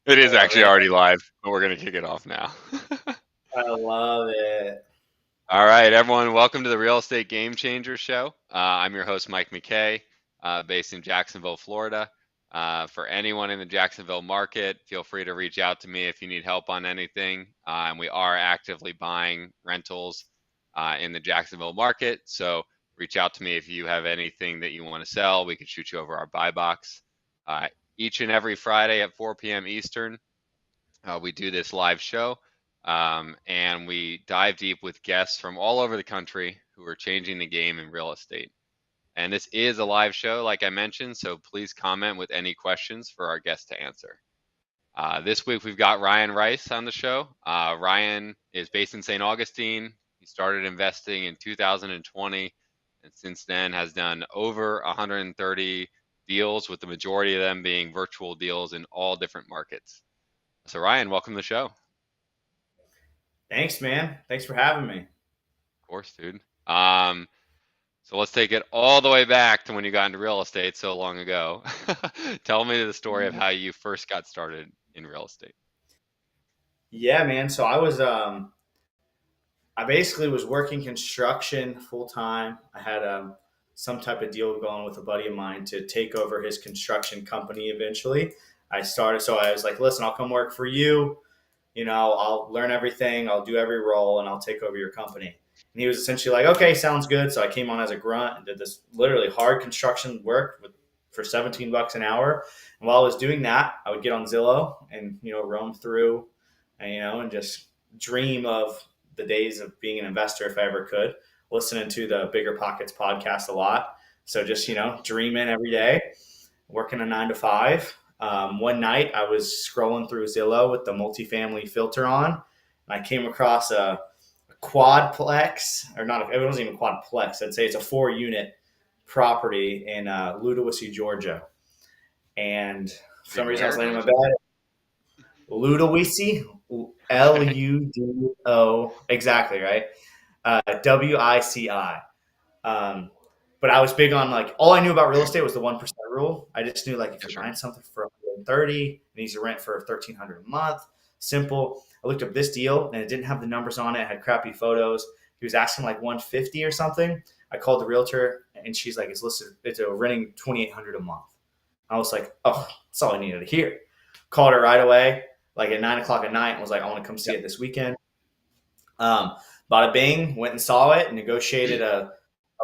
It is Oh actually man, already live, but we're going to kick it off now. I love it. All right, everyone, welcome to the Real Estate Game Changer Show. I'm your host, Mike McKay, based in Jacksonville, Florida. For anyone in the Jacksonville market, feel free to reach out to me if you need help on anything. And we are actively buying rentals in the Jacksonville market. So reach out to me if you have anything that you want to sell. We can shoot you over our buy box. Uh, each and every Friday at 4 p.m. Eastern, we do this live show, and we dive deep with guests from all over the country who are changing the game in real estate. And this is a live show, like I mentioned, so please comment with any questions for our guests to answer. This week we've got Ryan Rice on the show. Ryan is based in St. Augustine. He started investing in 2020, and since then has done over 130 deals, with the majority of them being virtual deals in all different markets. So Ryan, welcome to the show. Of Thanks, man. Thanks for having me. course, dude. Um, so let's take it all the way back to when you got into real estate so long ago. Tell me the story of how you first got started in real estate. Yeah, man. So I basically was working construction full time. I had some type of deal going with a buddy of mine to take over his construction company eventually. So I was like, listen, I'll come work for you. I'll learn everything, I'll do every role, and I'll take over your company. And he was essentially like, okay, sounds good. So I came on as a grunt and did this literally hard construction work for 17 bucks an hour. And while I was doing that, I would get on Zillow and, roam through and just dream of the days of being an investor if I ever could, listening to the Bigger Pockets podcast a lot. So just, dreaming every day, working a 9 to 5. One night I was scrolling through Zillow with the multifamily filter on, and I came across a quadplex, or not, it wasn't even quadplex. I'd say it's a 4 unit property in Ludowici, Georgia. And for some In reason I was where, laying in my Georgia? bed. Ludowici, Okay. Ludo, exactly, right? Wici. Um, but I was big on, like, all I knew about real estate was the 1% rule. I just knew, like, if Yeah, you're sure. buying something for 130, it needs to rent for 1,300 a month. Simple. I looked up this deal and it didn't have the numbers on it. It had crappy photos. He was asking like 150 or something. I called the realtor and she's like, it's listed. It's a renting 2,800 a month. I was like, oh, that's all I needed to hear. Called her right away, like at 9 o'clock at night, and was like, I want to come see Yep. it this weekend. Bada bing, went and saw it, negotiated a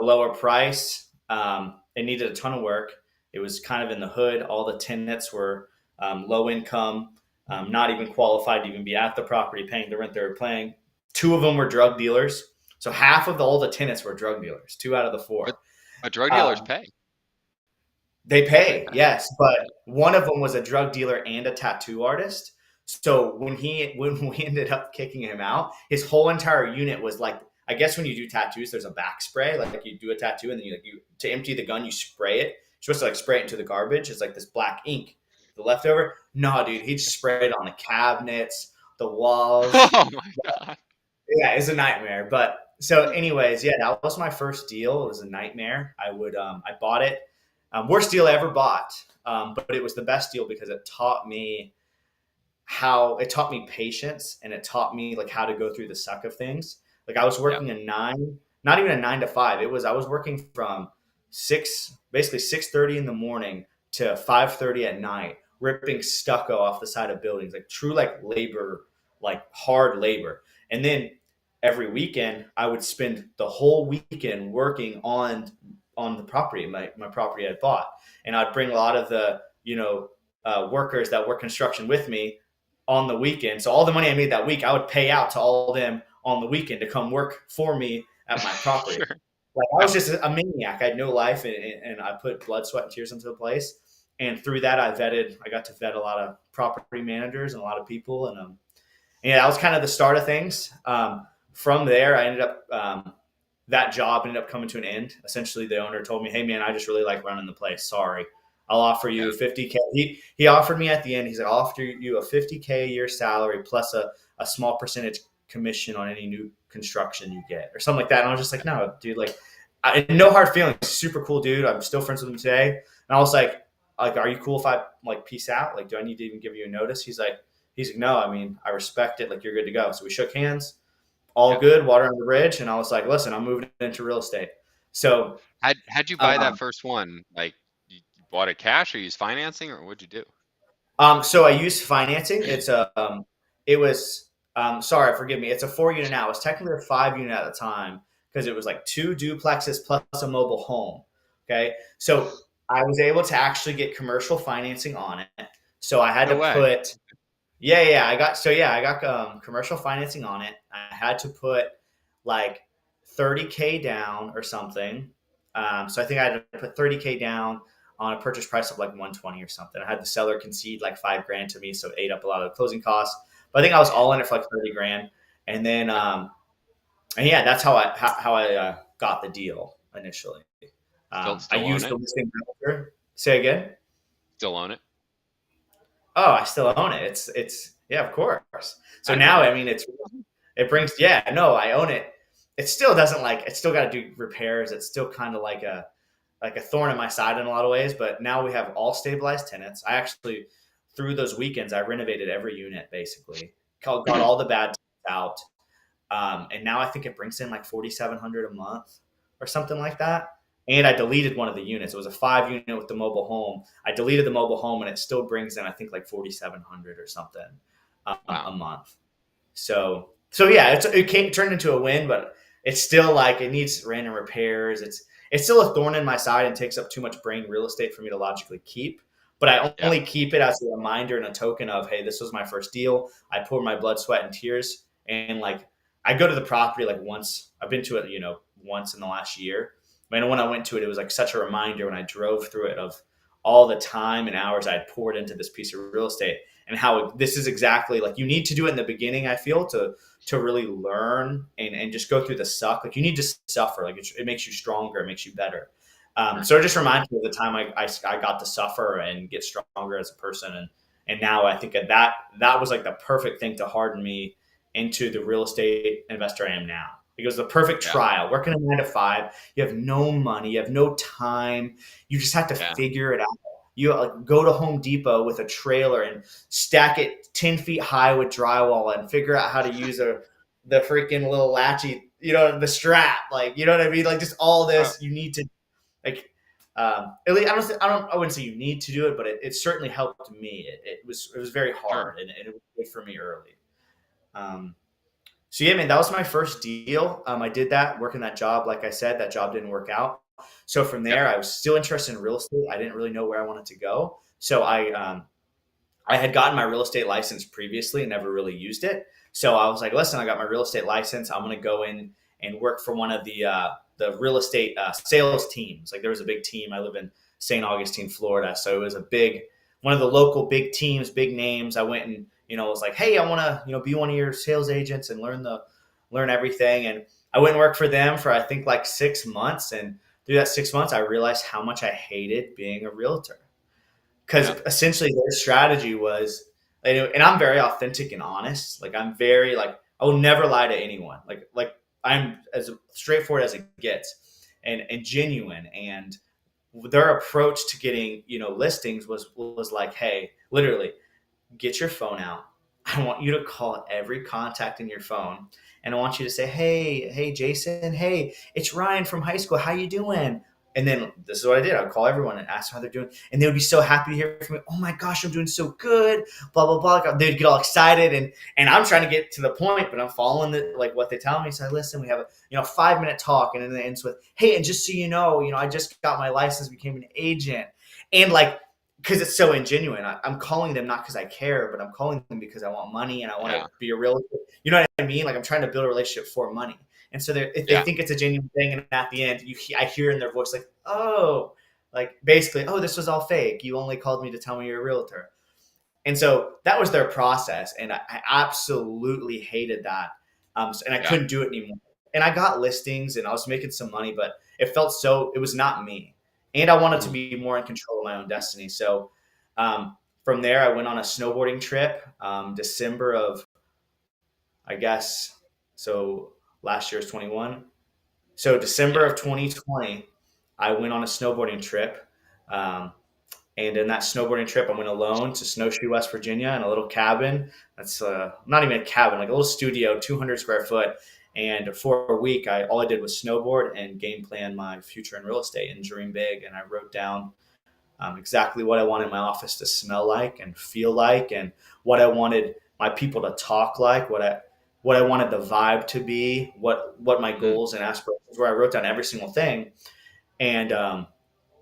lower price. It needed a ton of work. It was kind of in the hood. All the tenants were low income, not even qualified to even be at the property paying the rent they were paying. Two of them were drug dealers. So half of all the tenants were drug dealers, two out of the But four. drug dealers Um, pay. they They pay, pay. yes, but one of them was a drug dealer and a tattoo artist. So when we ended up kicking him out, his whole entire unit was like, I guess when you do tattoos, there's a back spray. Like you do a tattoo and then you to empty the gun, you spray it. You're supposed to like spray it into the garbage. It's like this black ink, the leftover. No, dude, he just sprayed it on the cabinets, the walls. Oh my God. Yeah, it's a nightmare. But so, anyways, yeah, that was my first deal. It was a nightmare. I bought it. Worst deal I ever bought, but it was the best deal because it taught me patience, and it taught me like how to go through the suck of things. Like I was Yep. working a nine, not even a 9 to 5. I was working from basically 6:30 in the morning to 5:30 at night, ripping stucco off the side of buildings, like true like labor, like hard labor. And then every weekend, I would spend the whole weekend working on the property, my property I bought, and I'd bring a lot of the workers that work construction with me on the weekend. So all the money I made that week, I would pay out to all of them on the weekend to come work for me at my property. Sure. Like I Yeah. was just a maniac. I had no life, and I put blood, sweat, and tears into the place. And through that, I got to vet a lot of property managers and a lot of people, and yeah, that was kind of the start of things. From there, I ended up that job ended up coming to an end. Essentially, the owner told me, "Hey, man, I just really like running the place. Sorry, I'll offer Yeah. you 50K." He offered me at the end. He's like, "I'll offer you a 50K a year salary plus a small percentage commission on any new construction you get, or something like that." And I was just like, "No, dude, like, no hard feelings. Super cool dude. I'm still friends with him today." And I was like, like, are you cool if I like peace out? Like, do I need to even give you a notice? He's like, no, I mean, I respect it. Like, you're good to go. So we shook hands, all Yeah. good, water under the bridge. And I was like, listen, I'm moving into real estate. So, How'd you buy that um, first one? Like you bought it cash or used financing or what'd you do? so I used financing. It was, sorry, forgive me. It's a 4 unit now. It was technically a 5 unit at the time because it was like 2 duplexes plus a mobile home. Okay. So I was able to actually get commercial financing on it. So I had No to way. put, I got commercial financing on it. I had to put like 30K down or something. So I think I had to put 30K down on a purchase price of like 120 or something. I had the seller concede like 5 grand to me, so it ate up a lot of the closing costs. But I think I was all in it for like 30 grand, and then Yeah. and yeah, that's how I got the deal initially. I Still own used the it? listing realtor. Say again. Still own it? Oh, I still own it. It's yeah, of course. So I didn't now, know. I mean, it brings, yeah, no, I own it. It still doesn't like, it still got to do repairs. It's still kind of like a thorn in my side in a lot of ways. But now we have all stabilized tenants. I actually, through those weekends, I renovated every unit basically, got all the bad tenants out. And now I think it brings in like 4,700 a month or something like that. And I deleted one of the units. It was a 5 unit with the mobile home. I deleted the mobile home, and it still brings in I think like 4,700 or something Wow. a month. So yeah, it turned into a win, but it's still like it needs random repairs. It's still a thorn in my side and takes up too much brain real estate for me to logically keep. But I Yeah. only keep it as a reminder and a token of, hey, this was my first deal. I poured my blood, sweat, and tears, and like I go to the property like once. I've been to it, once in the last year. And when I went to it, it was like such a reminder when I drove through it of all the time and hours I had poured into this piece of real estate and how this is exactly like you need to do it in the beginning. I feel to really learn and just go through the suck. Like you need to suffer. Like it makes you stronger. It makes you better. Sure. So it just reminds me of the time I got to suffer and get stronger as a person. And now I think that was like the perfect thing to harden me into the real estate investor I am now. It was the perfect Yeah. trial. Working a 9 to 5, you have no money, you have no time. You just have to Yeah. figure it out. You like, go to Home Depot with a trailer and stack it 10 feet high with drywall and figure out how to use the freaking little latchy, the strap. Like, you know what I mean? Like just all Oh, this you need to like. At least I wouldn't say you need to do it, but it certainly helped me. It was very sure. hard and it was good for me early. Um, so yeah, man, that was my first deal. I did that, working that job. Like I said, that job didn't work out. So from Yep. there, I was still interested in real estate. I didn't really know where I wanted to go. So I had gotten my real estate license previously and never really used it. So I was like, listen, I got my real estate license. I'm going to go in and work for one of the real estate sales teams. Like there was a big team. I live in St. Augustine, Florida. So it was one of the local big teams, big names. I went and, was like, hey, I want to, be one of your sales agents and learn everything. And I went and worked for them for, I think like 6 months. And through that 6 months, I realized how much I hated being a realtor because Yeah. essentially their strategy was, and I'm very authentic and honest. Like I'm very like I will never lie to anyone. Like I'm as straightforward as it gets, and genuine. And their approach to getting listings was like, hey, literally, get your phone out. I want you to call every contact in your phone, and I want you to say, hey, Jason, hey, it's Ryan from high school. How you doing? And then this is what I did. I would call everyone and ask them how they're doing, and they would be so happy to hear from me. Oh my gosh, I'm doing so good. Blah blah blah. Like, they'd get all excited, and I'm trying to get to the point, but I'm following like what they tell me. So I listen. We have a 5 minute talk, and then it ends with, hey, and just so you know, I just got my license, became an agent, and like because it's so ingenuine. I'm calling them not because I care, but I'm calling them because I want money and I want to Yeah. be a real. You know what I mean? Like I'm trying to build a relationship for money. And so if they Yeah. think it's a genuine thing, and at the end, I hear in their voice like, "Oh, like basically, oh, this was all fake. You only called me to tell me you're a realtor." And so that was their process, and I absolutely hated that. And I Yeah. couldn't do it anymore. And I got listings, and I was making some money, but it felt so. It was not me, and I wanted to Mhm. be more in control of my own destiny. So from there, I went on a snowboarding trip, December of, I guess, so last year's 21. So December Yeah. of 2020, I went on a snowboarding trip. Um, And in that snowboarding trip, I went alone to Snowshoe, West Virginia, in a little cabin. That's not even a cabin, like a little studio, 200 square foot. And for a week, all I did was snowboard and game plan my future in real estate and dream big. And I wrote down exactly what I wanted my office to smell like and feel like, and what I wanted my people to talk like, what I wanted the vibe to be, what my Mm-hmm. goals and aspirations were. I wrote down every single thing, and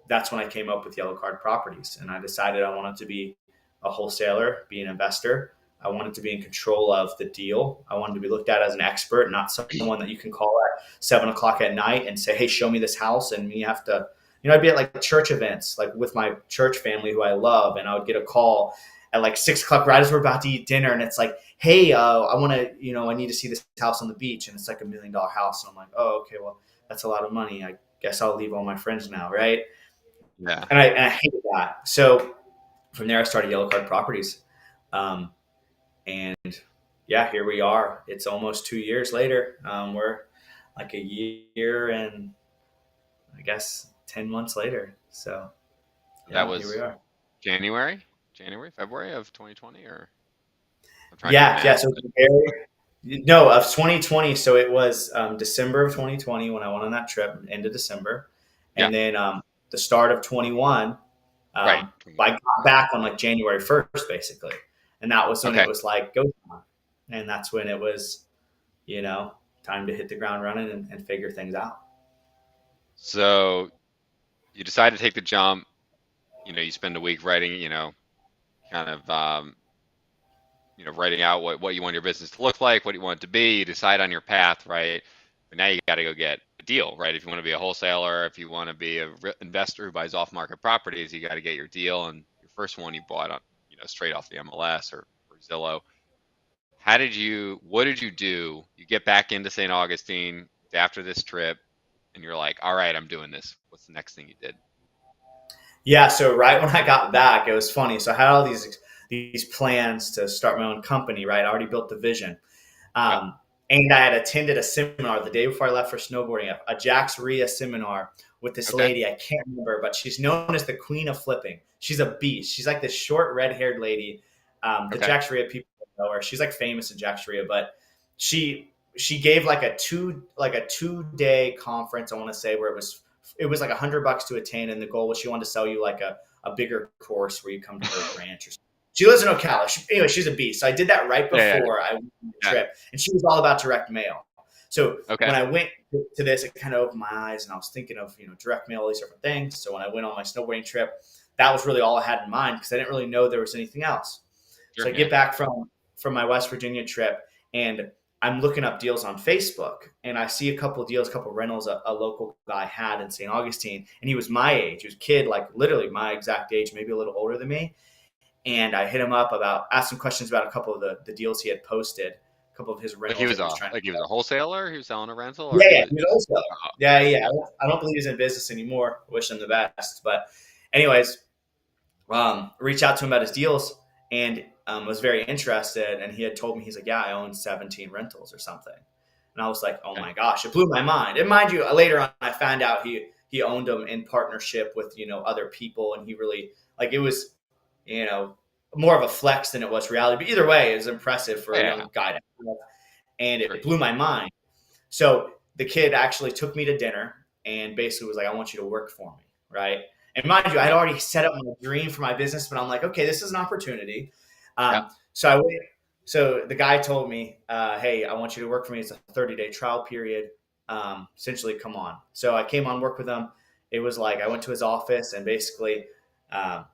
that's when I came up with Yellow Card Properties, and I decided I wanted to be a wholesaler, be an investor. I wanted to be in control of the deal. I wanted to be looked at as an expert, not someone that you can call at 7 o'clock at night and say, "Hey, show me this house," and you have to. I'd be at like church events, like with my church family who I love, and I would get a call at like 6 o'clock right as we're about to eat dinner, and it's like, "Hey, I want to, I need to see this house on the beach," and it's like $1 million house, and I'm like, "Oh, okay, well, that's a lot of money. I guess I'll leave all my friends now, right?" Yeah. And I hated that. So from there, I started Yellow Card Properties, um, and yeah, here we are. It's almost 2 years later. We're like a year and I guess 10 months later. So That yeah, here we was are. February of 2020, or I'm trying to do Yeah, yeah. math. So no, of 2020. So it was December of 2020 when I went on that trip, end of December, Yeah. and then the start of 21. Right. I got back on like January 1st, basically, and that was when it Okay. was like go time, and that's when it was, you know, time to hit the ground running and figure things out. So you decide to take the jump. You spend a week writing, kind of, writing out what you want your business to look like, what you want it to be. You decide on your path, right? But now you got to go get a deal, right? If you want to be a wholesaler, if you want to be a investor who buys off-market properties, you got to get your deal. And your first one you bought on, straight off the MLS or Zillow. What did you do? You get back into St. Augustine after this trip, and you're like, all right, I'm doing this. What's the next thing you did? Yeah, so right when I got back, it was funny. So I had all these plans to start my own company. Right, I already built the vision. Yep. And I had attended a seminar the day before I left for snowboarding, a Jax Ria seminar with this Okay. lady. I can't remember, but she's known as the queen of flipping. She's a beast. She's like this short, red-haired lady. The Okay. Jax Ria people know her. She's like famous in Jax Ria, but she gave like a 2 day conference. I want to say where it was like $100 to attain, and the goal was she wanted to sell you like a bigger course where you come to her ranch or something. She lives in Ocala. Anyway, she's a beast. So I did that right Yeah. before I went on the Yeah. trip, and she was all about direct mail. So Okay. when I went to this, it kind of opened my eyes, and I was thinking of direct mail, all these different things. So when I went on my snowboarding trip, that was really all I had in mind because I didn't really know there was anything else. So Sure. I Yeah. get back from my West Virginia trip, and I'm looking up deals on Facebook, and I see a couple of deals, a couple of rentals a local guy had in St. Augustine, and he was my age. He was a kid, like literally my exact age, maybe a little older than me. And I hit him up asked him questions about a couple of the deals he had posted, a couple of his Like he rentals was that he was a trying to like he was a sell. wholesaler. He was selling a rental, or Yeah, he yeah, was. he was also. Oh, Yeah, yeah. I don't believe he's in business anymore. Wish him the best. But anyways, reached out to him about his deals, and was very interested. And he had told me, he's like, "Yeah, I own 17 rentals or something." And I was like, "Oh okay. my gosh!" It blew my mind. And mind you, later on, I found out he owned them in partnership with other people, and he really like it was you know more of a flex than it was reality. But either way, it was impressive for a Yeah. young guy to have, and Sure. it blew my mind. So the kid actually took me to dinner and basically was like, "I want you to work for me," right? And mind you, I had Okay. already set up my dream for my business, but I'm like, okay, this is an opportunity. Yeah. So I went. So the guy told me, "Hey, I want you to work for me. It's a 30-day trial period. Essentially, come on." So I came on work with him. It was like I went to his office and basically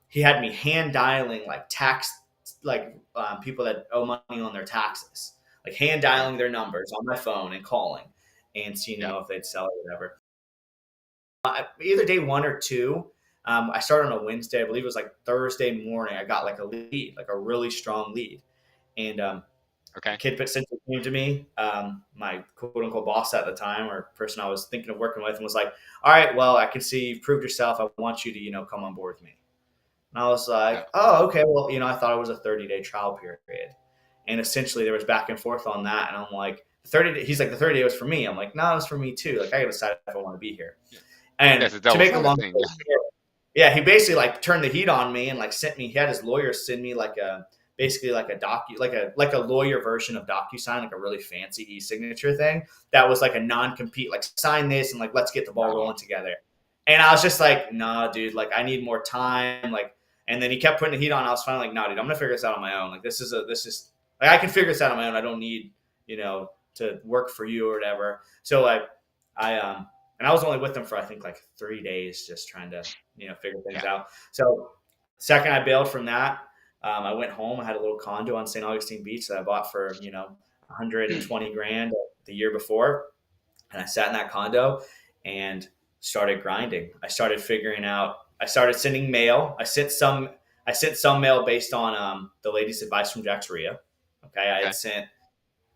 he had me hand dialing like people that owe money on their taxes, like hand Okay. dialing their numbers on my phone and calling and seeing Yeah. if they'd sell or whatever. Either day one or two. I started on a Wednesday. I believe it was like Thursday morning. I got like a lead, like a really strong lead, and Okay. kid essentially came to me, my quote unquote boss at the time, or person I was thinking of working with, and was like, "All right, well, I can see you've proved yourself. I want you to come on board with me." And I was Yeah. like, "Oh, okay. Well, I thought it was a 30-day trial period." And essentially there was back and forth on that. And I'm like, 30, he's like, the 30 day was for me. I'm like, no, it was for me too. Like, I got to decide if I want to be here. Yeah. Yeah. And It's a to double make a kind of long thing. story Yeah. short, yeah, he basically like turned the heat on me and like sent me. He had his lawyer send me like a basically like a like a lawyer version of DocuSign, like a really fancy e-signature thing that was like a non-compete, like sign this and like let's get the ball Oh, rolling together. And I was just like, nah, dude, like I need more time. Like, and then he kept putting the heat on. I was finally like, nah, dude, I'm gonna figure this out on my own. Like this is like I can figure this out on my own. I don't need to work for you or whatever. So like I and I was only with him for I think like 3 days, just trying to figure things yeah. out. So second I bailed from that, I went home. I had a little condo on St. Augustine Beach that I bought for 120 grand the year before, and I sat in that condo and started grinding. I started figuring out. I started sending mail. I sent some mail based on the lady's advice from Jaxria. Okay, I had Okay. sent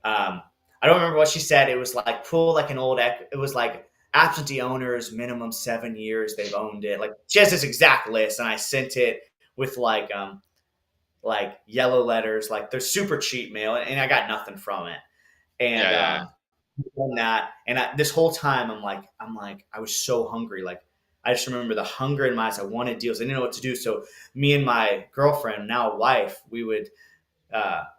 I don't remember what she said. It was like pull like an old. It was like absentee owners, minimum 7 years they've owned it. Like she has this exact list, and I sent it with like yellow letters. Like they're super cheap mail, and I got nothing from it. Yeah, And yeah, done that, and this whole time I'm like I was so hungry. Like I just remember the hunger in my eyes. I wanted deals. I didn't know what to do. So me and my girlfriend, now wife, we would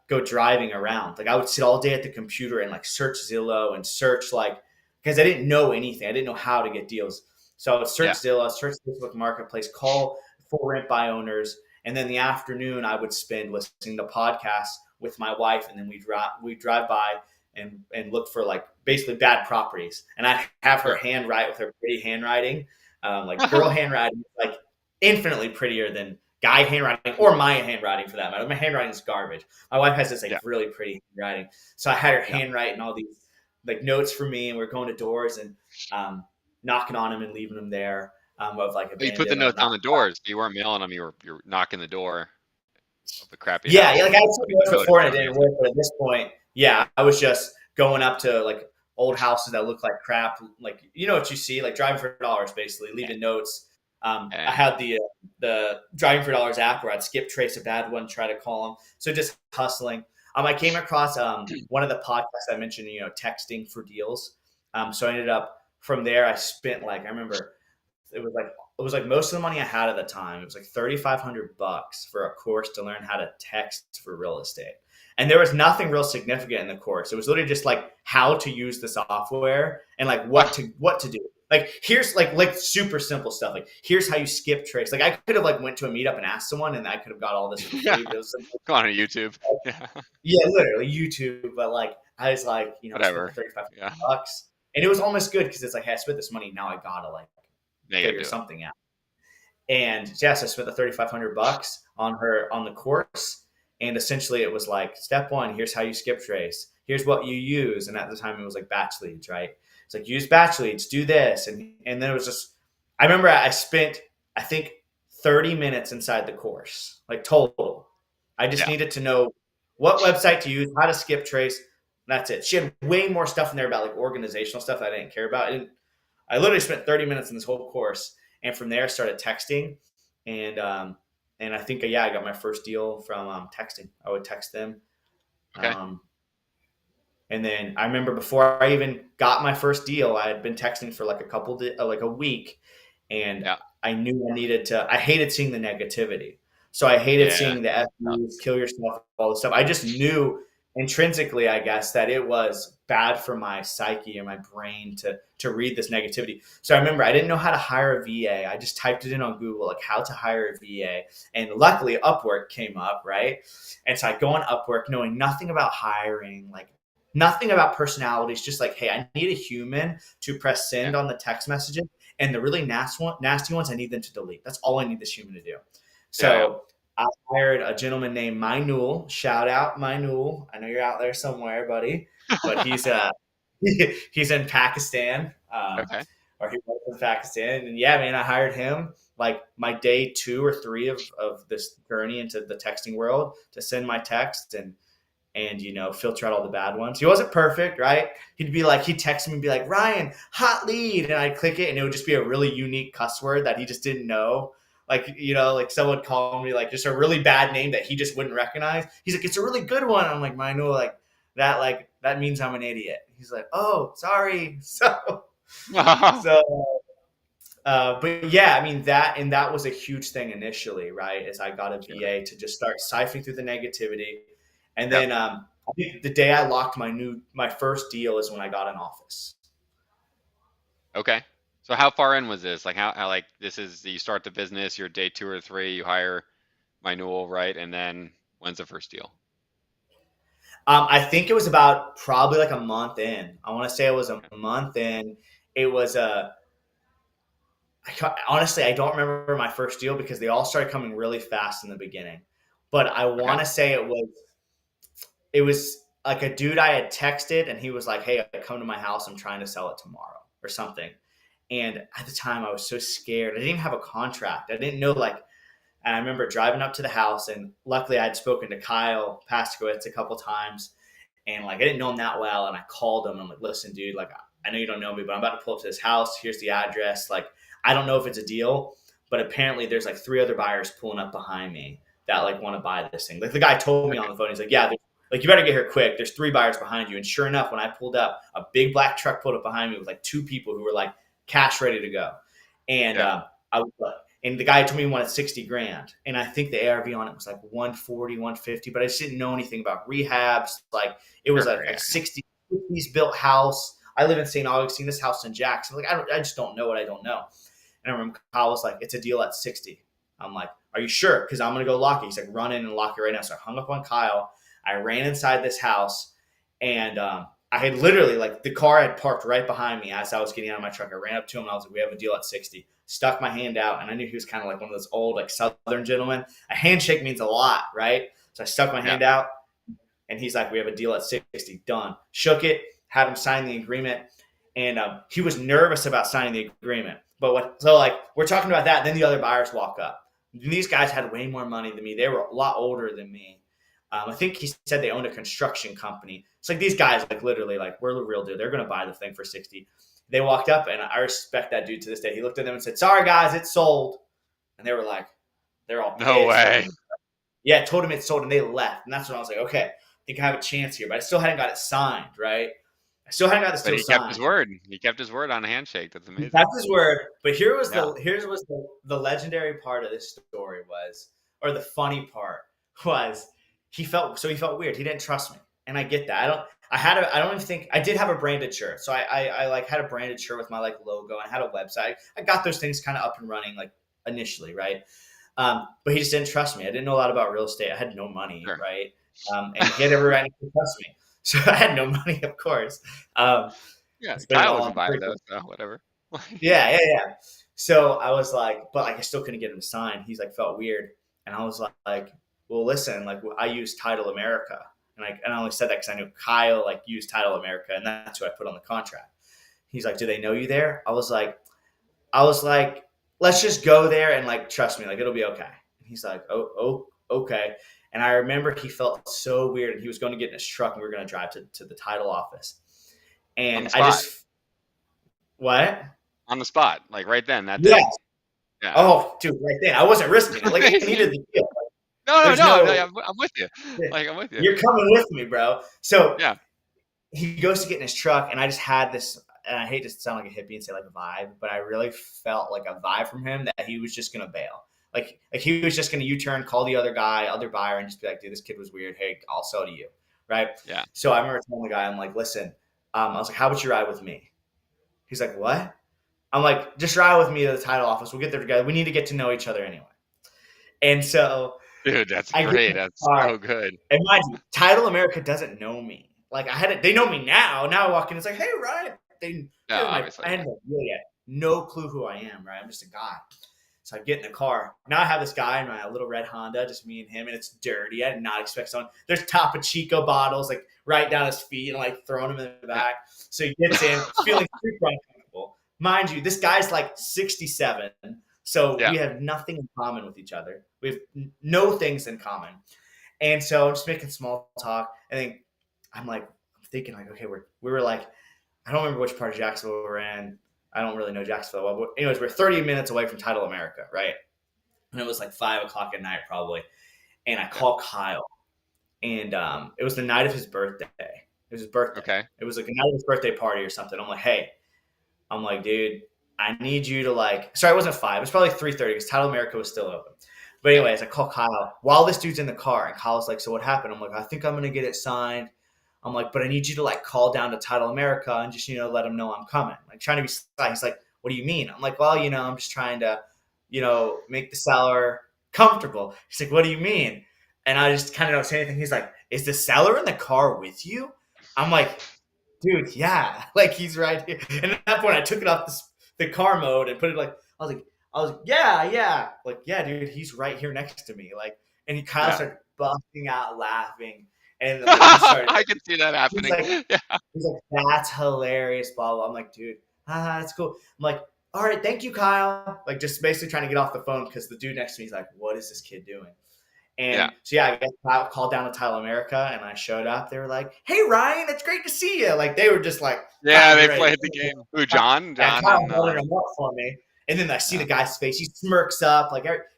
go driving around. Like I would sit all day at the computer and like search Zillow and search like because I didn't know anything. I didn't know how to get deals. So I would search yeah. Zillow, search Facebook Marketplace, call for rent by owners, and then the afternoon I would spend listening to podcasts with my wife, and then we'd drive by and look for like basically bad properties, and I'd have her Sure. handwrite with her pretty handwriting, like girl handwriting, like infinitely prettier than guy handwriting or my handwriting for that matter. My handwriting is garbage. My wife has this like Yeah, really pretty handwriting. So I had her yeah. handwriting all these like notes for me, and we're going to doors and knocking on them and leaving them there of like Oh, you put the abandoned or notes on not. the doors. You weren't mailing them. You're knocking the door of the crappy Yeah, house yeah, like and I took putting notes code in before and front it of didn't you. work, but at this point, yeah, I was just going up to like old houses that look like crap, like what you see, like driving for dollars, basically Yeah, leaving notes. I yeah. had the driving for dollars app where I'd skip trace a bad one, try to call them. So just hustling. I came across one of the podcasts I mentioned, texting for deals. So I ended up from there. I spent like I remember it was like most of the money I had at the time. It was like $3,500 for a course to learn how to text for real estate. And there was nothing real significant in the course. It was literally just like how to use the software and like what to do. Like here's like super simple stuff. Like here's how you skip trace. Like I could have like went to a meetup and asked someone, and I could have got all this for Yeah. free. But it was Go on YouTube. Yeah. yeah, literally YouTube. But like I was like, I spent the Whatever. thirty five Yeah. bucks, and it was almost good because it's like, hey, I spent this money. Now I gotta like Now you gotta figure do it. something out. And yes, I spent the $3,500 on the course, and essentially it was like step one: here's how you skip trace. Here's what you use, and at the time it was like batch leads, right? It's like use batch leads, do this, and then it was just. I remember I spent I think 30 minutes inside the course, like total. I just Yeah. needed to know what website to use, how to skip trace. That's it. She had way more stuff in there about like organizational stuff that I didn't care about. I literally spent 30 minutes in this whole course, and from there I started texting, and I think yeah, I got my first deal from texting. I would text them, Okay. um, and then I remember before I even got my first deal, I had been texting for like like a week, and Yeah. I knew I needed to. I hated seeing the negativity, so I hated Yeah. seeing the No. FUs, kill yourself, all this stuff. I just knew intrinsically, I guess, that it was bad for my psyche and my brain to read this negativity. So I remember I didn't know how to hire a VA. I just typed it in on Google, like how to hire a VA, and luckily Upwork came up, right? And so I go on Upwork, knowing nothing about hiring, like nothing about personalities, just like, hey, I need a human to press Yeah. send on the text messages, and the really nasty ones, I need them to delete. That's all I need this human to do. Yeah. Yeah. So I hired a gentleman named Mainul. Shout out Mainul. I know you're out there somewhere, buddy, but he's in Pakistan, Okay. or he was in Pakistan. And yeah, man, I hired him like my day 2 or 3 of this journey into the texting world to send my text and filter out all the bad ones. He wasn't perfect, right? He'd text me and be like, Ryan, hot lead, and I'd click it, and it would just be a really unique cuss word that he just didn't know. Like like someone called me like just a really bad name that he just wouldn't recognize. He's like, it's a really good one. I'm like, I know, like that means I'm an idiot. He's like, oh, sorry. So But yeah, I mean that was a huge thing initially, right? As I got a Sure. VA to just start siphoning through the negativity, and Yep. then I think the day I locked my first deal is when I got an office. Okay. So how far in was this? Like how like this is you start the business, you're day 2 or 3, you hire Newell, right? And then when's the first deal? I think it was about probably like a month in. I want to say it was a Okay. month in. It was a honestly, I don't remember my first deal because they all started coming really fast in the beginning. But I Okay. want to say it was like a dude I had texted, and he was like, "Hey, come to my house. I'm trying to sell it tomorrow or something." And at the time, I was so scared. I didn't even have a contract. I didn't know like. And I remember driving up to the house, and luckily, I'd spoken to Kyle Paskowitz a couple times, and like I didn't know him that well, and I called him. And I'm like, "Listen, dude, like I know you don't know me, but I'm about to pull up to this house. Here's the address. Like I don't know if it's a deal, but apparently there's like three other buyers pulling up behind me that like want to buy this thing. Like the guy told me on Okay. the phone, he's like, yeah, like you better get here quick. There's three buyers behind you. And sure enough, when I pulled up, a big black truck pulled up behind me with like two people who were like cash ready to go. And Yeah. I was and the guy told me he wanted 60 grand. And I think the ARV on it was like 140, 150, but I just didn't know anything about rehabs. Like it was Sure. a Yeah. 60s built house. I live in St. Augustine. This house in Jackson. Like I just don't know what I don't know. And I remember Kyle was like, "It's a deal at 60." I'm like, "Are you sure? Because I'm gonna go lock it." He's like, "Run in and lock it right now." So I hung up on Kyle. I ran inside this house, and I had literally like the car had parked right behind me as I was getting out of my truck. I ran up to him and I was like, "We have a deal at 60." Stuck my hand out, and I knew he was kind of like one of those old like Southern gentlemen. A handshake means a lot, right? So I stuck my Yeah. hand out, and he's like, "We have a deal at 60." Done. Shook it. Had him sign the agreement, and he was nervous about signing the agreement. But what? So like we're talking about that. Then the other buyers walk up. And these guys had way more money than me. They were a lot older than me. I think he said they owned a construction company. It's like these guys, like literally, like we're the real deal. They're gonna buy the thing for 60. They walked up, and I respect that dude to this day. He looked at them and said, "Sorry guys, it's sold." And they were like, they're all No pissed. They're way. like, yeah, told him it's sold, and they left. And that's when I was like, okay, I think I have a chance here. But I still hadn't got it signed, right? I still hadn't got this But deal he kept his signed. word. He kept his word on a handshake. That's amazing. That's his word. But Yeah. the legendary part of this story was, or the funny part was, he felt weird. He didn't trust me, and I get that. I don't even think I did have a branded shirt. So I like had a branded shirt with my like logo, and I had a website. I got those things kind of up and running like initially, right? But he just didn't trust me. I didn't know a lot about real estate. I had no money, Sure. right? And he had every right to trust me. So I had no money, of course. Um, Yeah. I spent it Kyle all was a on buyer though, frequent. so whatever. Yeah, yeah, yeah. So I was like, but like I still couldn't get him to sign. He's like felt weird, and I was like, well, listen, like I use Title America, and I only said that because I knew Kyle like used Title America, and that's who I put on the contract. He's like, do they know you there? I was like, let's just go there and like trust me, like it'll be okay. And he's like, okay. And I remember he felt so weird, and he was going to get in his truck, and we were going to drive to the title office. On the And I spot. just what? On the spot. Like right then, that Yeah. day. Yeah. Oh, dude, right then I wasn't risking it. Like I needed the deal. No, no, There's no. no, I'm with you. Like I'm with you. you're coming with me, bro. So Yeah. he goes to get in his truck, and I just had this. And I hate to sound like a hippie and say like a vibe, but I really felt like a vibe from him that he was just gonna bail. Like he was just gonna U-turn, call the other guy, other buyer, and just be like, "Dude, this kid was weird. Hey, I'll sell to you." Right. Yeah. So I remember telling the guy, I'm like, "Listen," I was like, "How about you ride with me?" He's like, "What?" I'm like, "Just ride with me to the title office. We'll get there together. We need to get to know each other anyway." And so Dude, that's I get great. in the That's car, so good. and mind you, Title America doesn't know me. Like they know me now. Now I walk in, it's like, "Hey, Ryan." No, I obviously, had yeah. no deal yet. No clue who I am, right? I'm just a guy. So I get in the car. Now I have this guy in my little red Honda, just me and him, and it's dirty. I did not expect someone. There's Topo Chico bottles like right down his feet and like throwing them in the Yeah. back. So he gets in, feeling super uncomfortable. Mind you, this guy's like 67. So Yeah. we have nothing in common with each other. We have no things in common. And so I'm just making small talk. I think I'm thinking like, okay, we were like, I don't remember which part of Jacksonville we're in. I don't really know Jacksonville well. But anyways, we're 30 minutes away from Title America, right? And it was like 5 o'clock at night probably. And I Yeah. call Kyle, and it was the night of his birthday. It was his birthday. Okay. It was like a night of his birthday party or something. I'm like, hey, I'm like, dude, I need you to sorry, it wasn't 5. It was probably like 3:30 because Title America was still open. But Yeah. anyways, I call Kyle while this dude's in the car, and Kyle's like, so what happened? I'm like, I think I'm going to get it signed. I'm like, but I need you to call down to Title America and just, let them know I'm coming. Like trying to be sly. He's like, what do you mean? I'm like, well, I'm just trying to, make the seller comfortable. He's like, what do you mean? And I just kind of don't say anything. He's like, is the seller in the car with you? I'm like, dude, yeah. Like he's right here. And at that point I took it off the car mode and put it I was like, yeah, yeah. Like, yeah, dude, he's right here next to me. And he kind of Yeah. started busting out laughing. And he started, I can see that he's happening. like, Yeah. he's like, that's hilarious, blah, blah. I'm like, dude, that's cool. I'm like, all right, thank you, Kyle. Like, just basically trying to get off the phone because the dude next to me is like, what is this kid doing? Yeah. And so, yeah, I guess Kyle called down to Title America and I showed up. They were like, hey, Ryan, it's great to see you. Like, they were just like, Yeah, they played the game. Who, John? and John Kyle and holding them up for me. And then I see yeah. the guy's face. He smirks up.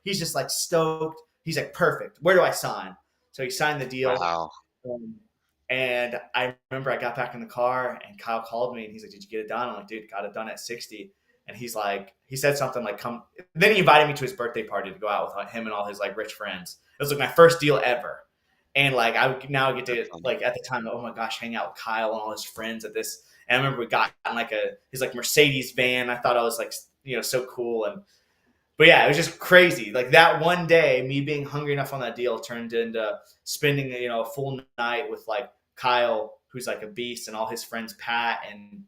He's just stoked. He's like, perfect. Where do I sign? So he signed the deal. Wow. And I remember I got back in the car and Kyle called me and he's like, did you get it done? I'm like, dude, got it done at 60. And he's like, he said something like, come. Then he invited me to his birthday party to go out with him and all his rich friends. It was my first deal ever. And I would now get to at the time, oh my gosh, hang out with Kyle and all his friends at this. And I remember we got in his Mercedes van. I thought I was so cool. But yeah, it was just crazy. That one day, me being hungry enough on that deal turned into spending, a full night with Kyle, who's a beast, and all his friends, Pat, and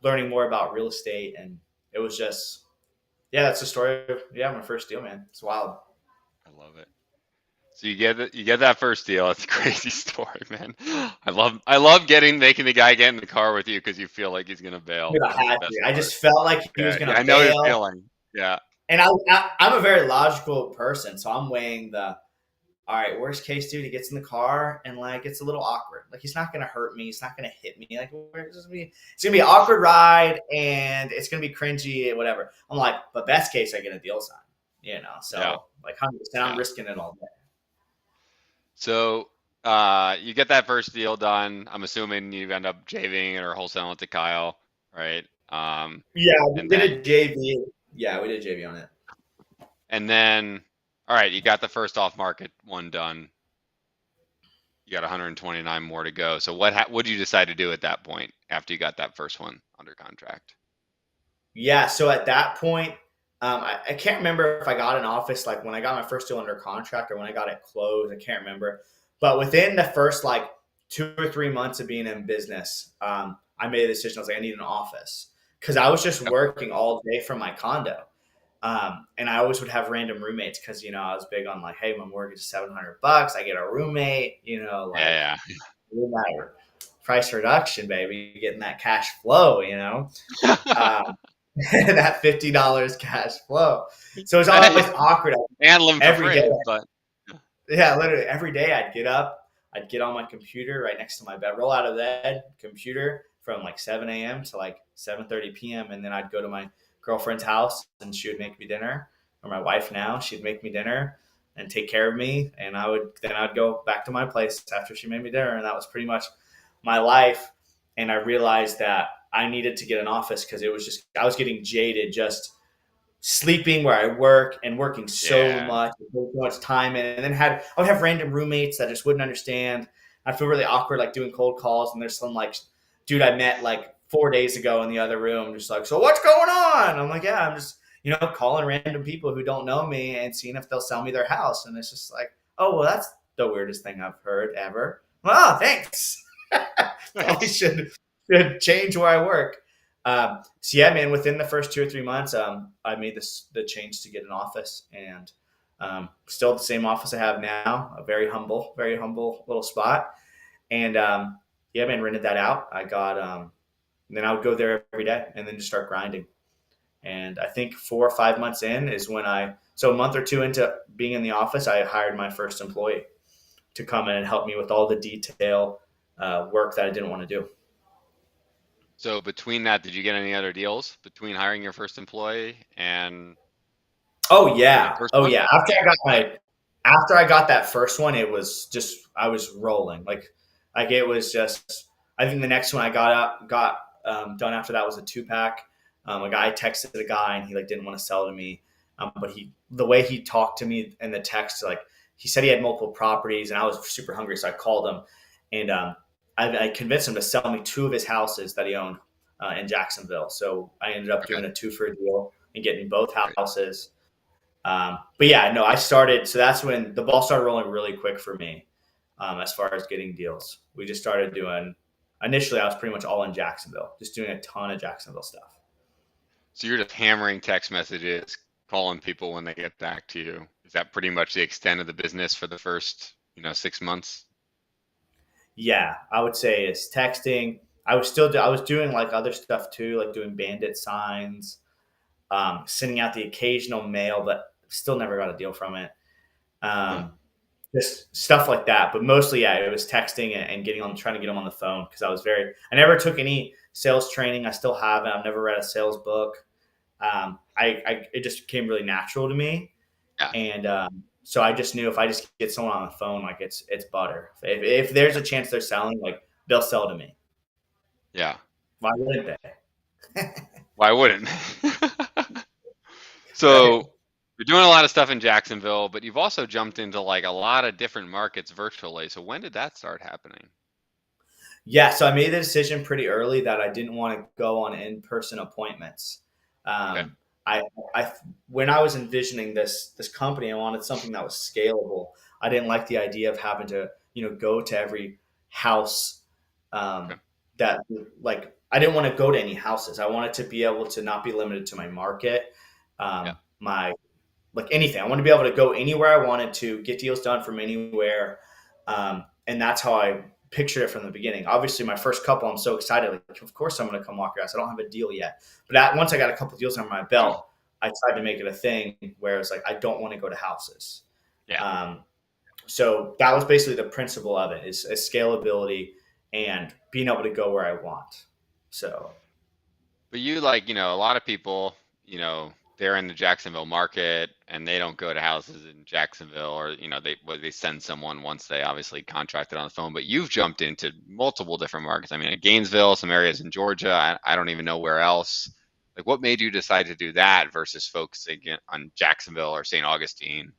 learning more about real estate. And it was just, yeah, that's the story of, my first deal, man. It's wild. I love it. So you get that first deal. It's a crazy story, man. I love making the guy get in the car with you because you feel like he's gonna bail. Dude, I just felt like he was gonna I know bail. your feeling. Yeah. And I'm a very logical person, so I'm weighing all right, worst case, dude, he gets in the car and it's a little awkward. He's not gonna hurt me, he's not gonna hit me. It's gonna be an awkward ride and it's gonna be cringy, whatever. I'm like, but best case, I get a deal sign, So Yeah. 100%, I'm risking it all day. So you get that first deal done. I'm assuming you end up JVing it or wholesaling it to Kyle, right? Yeah, we did a JV. Yeah, we did a JV on it. And then, all right, you got the first off market one done. You got 129 more to go. So what did you decide to do at that point after you got that first one under contract? Yeah, so at that point, I can't remember if I got an office when I got my first deal under contract or when I got it closed. I can't remember. But within the first 2 or 3 months of being in business, I made a decision. I was like, I need an office because I was just working all day from my condo. And I always would have random roommates because, I was big on hey, my mortgage is $700. I get a roommate, yeah. Price reduction, baby, getting that cash flow, that $50 cash flow. So it's always awkward. And every day. But yeah, literally every day I'd get up, I'd get on my computer right next to my bed, roll out of bed, computer from 7 a.m. to 7:30 p.m. And then I'd go to my girlfriend's house and she would make me dinner, or my wife now, she'd make me dinner and take care of me. And I'd go back to my place after she made me dinner. And that was pretty much my life. And I realized that I needed to get an office because I was getting jaded just sleeping where I work and working so much time. And then I would have random roommates that just wouldn't understand. I feel really awkward doing cold calls. And there's some dude I met 4 days ago in the other room, just so what's going on? I'm like, yeah, I'm just, calling random people who don't know me and seeing if they'll sell me their house. And it's just oh, well, that's the weirdest thing I've heard ever. Well, thanks. Probably should change where I work. So yeah, man, within the first 2 or 3 months, I made the change to get an office, and still the same office I have now, a very humble little spot. And yeah, man, rented that out. I got, then I would go there every day and then just start grinding. And I think 4 or 5 months in is when so a month or two into being in the office, I hired my first employee to come in and help me with all the detail work that I didn't want to do. So between that, did you get any other deals between hiring your first employee and? Oh yeah. Oh yeah. After I got that first one, it was just, I was rolling. It was just, I think the next one I got done after that was a 2-pack. A guy texted a guy and he like didn't want to sell to me, but the way he talked to me in the text, like he said he had multiple properties, and I was super hungry, so I called him, and I convinced him to sell me two of his houses that he owned in Jacksonville. So I ended up Okay. doing a two for a deal and getting both Great. houses. But yeah, no, I started. So that's when the ball started rolling really quick for me as far as getting deals. We just started doing. Initially, I was pretty much all in Jacksonville, just doing a ton of Jacksonville stuff. So you're just hammering text messages, calling people when they get back to you. Is that pretty much the extent of the business for the first, 6 months? Yeah, I would say it's texting. I was doing like other stuff too, like doing bandit signs, sending out the occasional mail, but still never got a deal from it. Huh. Um, just stuff like that. But mostly, yeah, it was texting and getting on, trying to get them on the phone because I never took any sales training. I still haven't. I've never read a sales book. It just came really natural to me, Yeah. and so I just knew if I just get someone on the phone, like it's butter. If there's a chance they're selling, like they'll sell to me. Yeah. Why wouldn't they? Why wouldn't? Right. So you're doing a lot of stuff in Jacksonville, but you've also jumped into like a lot of different markets virtually. So when did that start happening? Yeah, so I made the decision pretty early that I didn't want to go on in-person appointments. Okay. Um, I, I, when I was envisioning this company, I wanted something that was scalable. I didn't like the idea of having to, go to every house. Okay. That like I didn't want to go to any houses. I wanted to be able to not be limited to my market, Yeah. my like anything. I wanted to be able to go anywhere I wanted to, get deals done from anywhere, and that's how I pictured it from the beginning. Obviously, my first couple, I'm so excited. Like, of course, I'm going to come walk your house. I don't have a deal yet, but once I got a couple deals under my Mm. belt, I tried to make it a thing where it's like I don't want to go to houses. Yeah. Um, so that was basically the principle of it: is scalability and being able to go where I want. So But you like, a lot of people, they're in the Jacksonville market and they don't go to houses in Jacksonville or, they send someone once they obviously contracted on the phone, but you've jumped into multiple different markets. I mean, Gainesville, some areas in Georgia, I don't even know where else. Like what made you decide to do that versus focusing on Jacksonville or St. Augustine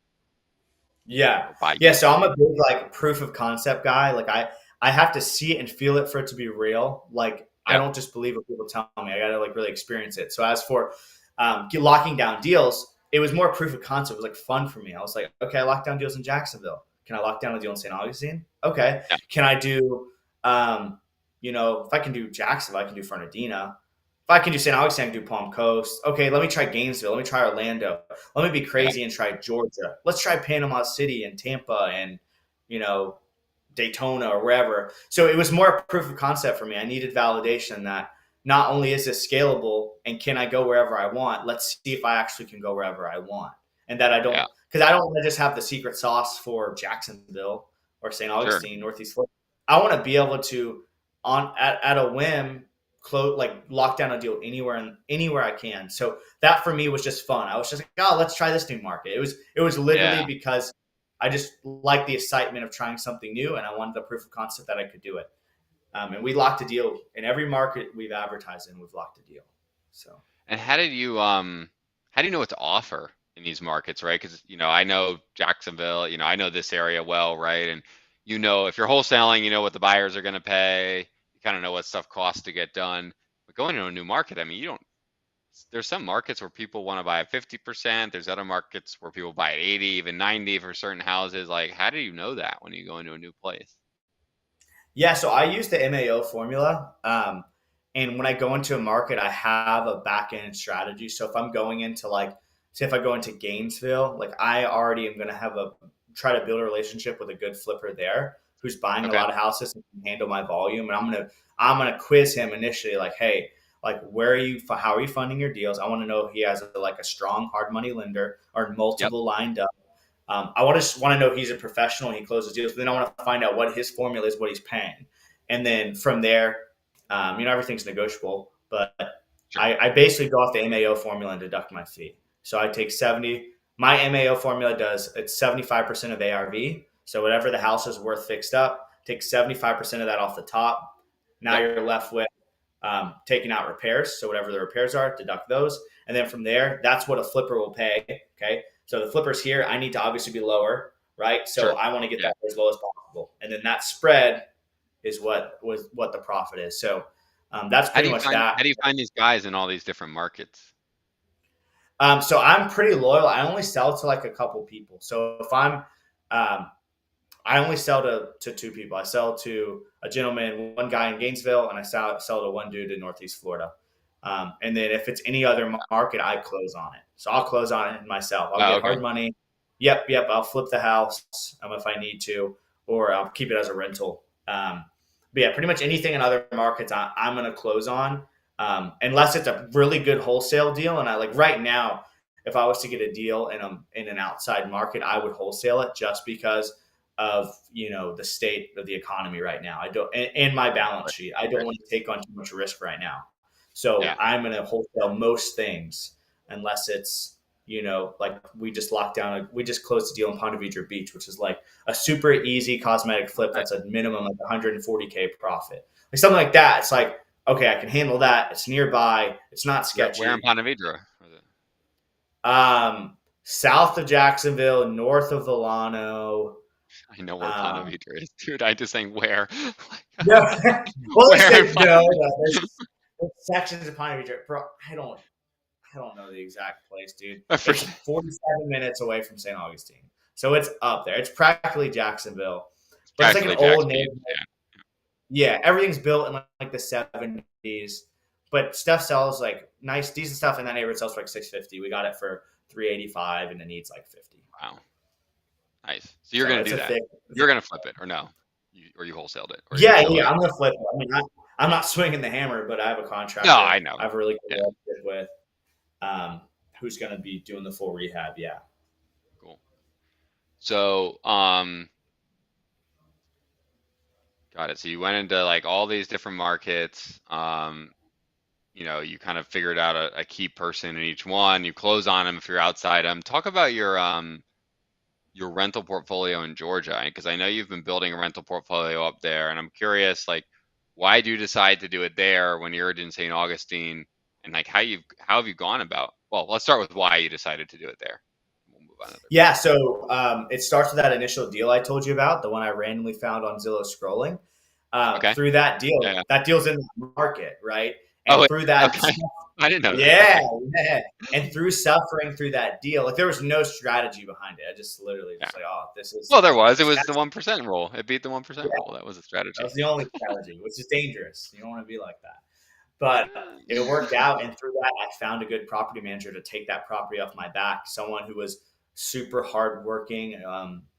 yeah, or Bayou? yeah. So I'm a big like proof of concept guy. Like I have to see it and feel it for it to be real. Like I Yeah. don't just believe what people tell me. I got to like really experience it. So as for locking down deals, it was more proof of concept. It was like fun for me. I was like, okay, I locked down deals in Jacksonville. Can I lock down a deal in St. Augustine? Okay. Yeah. Can I do, if I can do Jacksonville, I can do Fernandina. If I can do St. Augustine, I can do Palm Coast. Okay, let me try Gainesville. Let me try Orlando. Let me be Yeah. crazy and try Georgia. Let's try Panama City and Tampa and, you know, Daytona or wherever. So it was more proof of concept for me. I needed validation that not only is this scalable and can I go wherever I want, let's see if I actually can go wherever I want. And that I don't, Yeah. because I don't want to just have the secret sauce for Jacksonville or St. Sure. Augustine, Northeast Florida. I want to be able to, at a whim, lock down a deal anywhere I can. So that for me was just fun. I was just like, oh, let's try this new market. It was literally Yeah. because I just like the excitement of trying something new, and I wanted the proof of concept that I could do it. And we locked a deal in every market we've advertised in. We've locked a deal. So And how do you know what to offer in these markets, right? Because, I know Jacksonville, I know this area well, right? And if you're wholesaling, you know what the buyers are going to pay. You kind of know what stuff costs to get done. But going into a new market, I mean, you don't, there's some markets where people want to buy at 50%. There's other markets where people buy at 80, even 90 for certain houses. Like, how do you know that when you go into a new place? yeah, so I use the MAO formula. And when I go into a market, I have a back end strategy. So if I'm going into say if I go into Gainesville, like I already am going to have try to build a relationship with a good flipper there who's buying a Okay. lot of houses and can handle my volume. And I'm gonna quiz him initially, like, hey, like how are you funding your deals? I want to know if he has like a strong hard money lender or Yep. multiple lined up. I want to know he's a professional and he closes deals. But then I want to find out what his formula is, what he's paying, and then from there, everything's negotiable. But Sure. I basically go off the MAO formula and deduct my fee. So I take 70. My MAO formula does it's 75% of ARV. So whatever the house is worth fixed up, take 75% of that off the top. Now Yep. you're left with taking out repairs. So whatever the repairs are, deduct those. And then from there, that's what a flipper will pay. Okay. So the flippers here, I need to obviously be lower, right? So Sure. I want to get Yeah. that as low as possible. And then that spread is what the profit is. So that's How pretty do you much find that. how do you find these guys in all these different markets? So I'm pretty loyal. I only sell to like a couple people. So if um, I only sell to two people. I sell to a gentleman, one guy in Gainesville, and I sell to one dude in Northeast Florida. And then if it's any other market, I close on it. So I'll close on it myself. I'll Oh, get okay. hard money. Yep. I'll flip the house if I need to, or I'll keep it as a rental. But yeah, pretty much anything in other markets, I'm going to close on, unless it's a really good wholesale deal. And I like right now, if I was to get a deal in an outside market, I would wholesale it just because of the state of the economy right now. I don't and my balance Right. sheet. I don't Right. want to take on too much risk right now. So Yeah. I'm going to wholesale most things unless it's like we just closed a deal in Ponte Vedra Beach, which is like a super easy cosmetic flip. Right. That's a minimum of 140K profit. Like something like that. It's like, okay, I can handle that. It's nearby. It's not Where in sketchy. Ponte Vedra? Was it? South of Jacksonville, north of Villano. I know where Ponte Um, Vedra is, dude. I just saying where. no, well, let's Where in say Ponte no. Vedra? There's sections of Ponte Vedra, bro. I don't know the exact place, dude. I It's forget. 47 minutes away from St. Augustine, so it's up there. It's practically Jacksonville, It's but it's like an practically Jack's old Beach. neighborhood. Yeah, everything's built in like the 70s, but stuff sells like nice, decent stuff in that neighborhood sells for like 650. We got it for 385, and it needs like 50. Wow. Nice. So you're So gonna it's do a that. thick. You're gonna flip it, or no? You wholesaled it, or you're Yeah, still yeah, in. I'm gonna flip it. I mean, I'm not swinging the hammer, but I have a No, contractor I know. I've really good Yeah. relationship with, who's gonna be doing the full rehab. Yeah. Cool. So, got it. So you went into like all these different markets. You kind of figured out a key person in each one. You close on them if you're outside them. Talk about your rental portfolio in Georgia, because I know you've been building a rental portfolio up there, and I'm curious, like, why do you decide to do it there when you're in St. Augustine, and like how have you gone about? Well, let's start with why you decided to do it there. We'll move on to the Yeah, so it starts with that initial deal I told you about, the one I randomly found on Zillow scrolling. Okay. Through that deal, Yeah. that deal's in the market, right? Oh, And through that, okay. I didn't know that. yeah, Okay. yeah, and through suffering through that deal, like there was no strategy behind it. I just literally Yeah. just like, oh, this is Well, there was. It was the that's 1% rule. It beat the 1% yeah, rule. That was a that strategy. was the only strategy, which is dangerous. You don't want to be like that. But it worked out, and through that, I found a good property manager to take that property off my back. Someone who was super hardworking,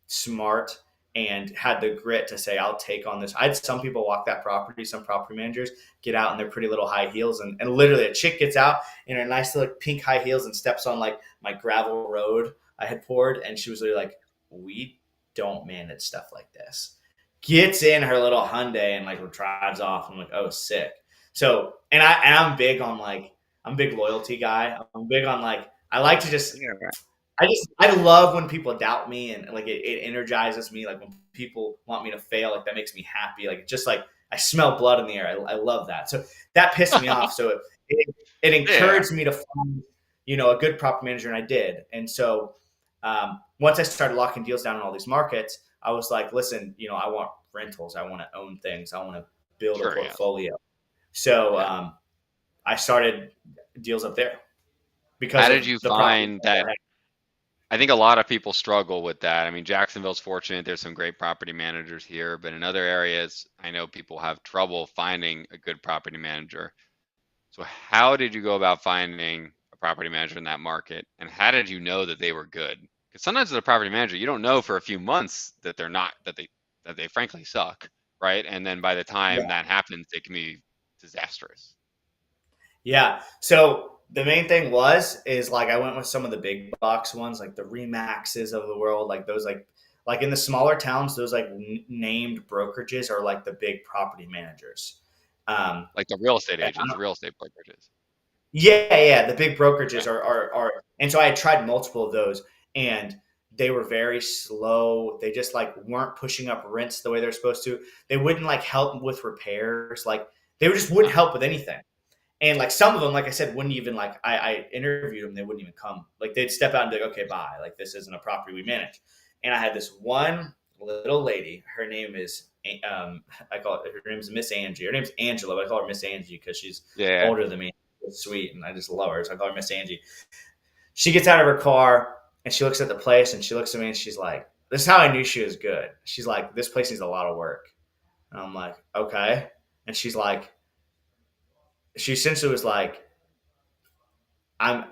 smart, and had the grit to say, "I'll take on this." I had some people walk that property. Some property managers get out in their pretty little high heels, and literally a chick gets out in her nice little pink high heels and steps on like my gravel road I had poured, and she was literally like, "We don't manage stuff like this." Gets in her little Hyundai and like drives off. I'm like, "Oh, sick." So, I'm big on like I'm a big loyalty guy. I'm big on like I like to just Yeah, right. I love when people doubt me, and like it energizes me. Like when people want me to fail, like that makes me happy. Like just like I smell blood in the air. I love that. So that pissed me off. So it Yeah. encouraged me to find a good property manager, and I did. And so once I started locking deals down in all these markets, I was like, listen, I want rentals. I want to own things. I want to build a Sure. Yeah. portfolio. So Yeah. I started deals up there because How did of you the property. find that? I think a lot of people struggle with that. I mean, Jacksonville's fortunate. There's some great property managers here, but in other areas, I know people have trouble finding a good property manager. So how did you go about finding a property manager in that market? And how did you know that they were good? Because sometimes as a property manager, you don't know for a few months that they're not, that they frankly suck, right? And then by the Yeah. time that happens, it can be disastrous. Yeah. So the main thing is like I went with some of the big box ones, like the Remaxes of the world, like those like in the smaller towns, those like named brokerages are like the big property managers. Um, Like the real estate and agents, the real estate brokerages. yeah, the big brokerages Okay. and so I had tried multiple of those, and they were very slow. They just like weren't pushing up rents the way they're supposed to. They wouldn't like help with repairs. Like They just wouldn't help with anything. And like some of them, like I said, wouldn't even like I interviewed them. They wouldn't even come. Like they'd step out and be like, okay, bye. Like this isn't a property we manage. And I had this one little lady. Her name is I call it. Her name's Miss Angie. Her name's Angela, but I call her Miss Angie because she's Yeah. older than me. It's sweet, and I just love her. So I call her Miss Angie. She gets out of her car and she looks at the place and she looks at me and she's like, "This is how I knew she was good." She's like, "This place needs a lot of work." And I'm like, "Okay." And she's like, she essentially was like, I'm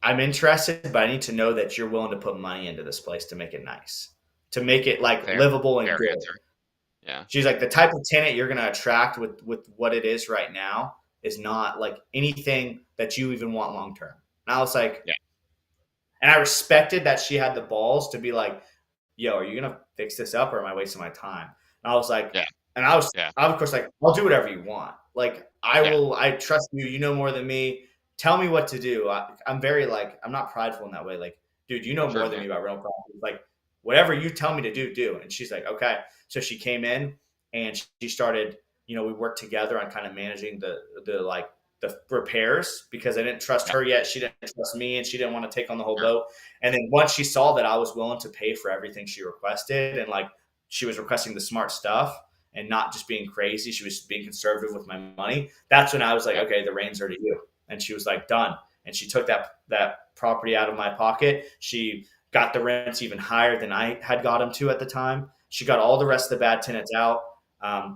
I'm interested, but I need to know that you're willing to put money into this place to make it nice, to make it like Fair. livable and Fair good. answer. Yeah. She's like, the type of tenant you're going to attract with what it is right now is not like anything that you even want long term. And I was like, Yeah. and I respected that she had the balls to be like, "Yo, are you going to fix this up or am I wasting my time?" And I was like, Yeah. and I was, Yeah. I was of course like, "I'll do whatever you want. Like, I Yeah. will, I trust you. You know more than me. Tell me what to do." I'm very like, I'm not prideful in that way. Like, dude, you know more than Certainly. me about rental properties. Like, whatever you tell me to do, do. And she's like, "Okay." So she came in and she started, we worked together on kind of managing the like the repairs because I didn't trust Yeah. her yet. She didn't trust me and she didn't want to take on the whole Sure. boat. And then once she saw that I was willing to pay for everything she requested and like she was requesting the smart stuff and not just being crazy, she was being conservative with my money. That's when I was like, Yeah. "Okay, the reins are to you." And she was like, "Done." And she took that property out of my pocket. She got the rents even higher than I had got them to at the time. She got all the rest of the bad tenants out.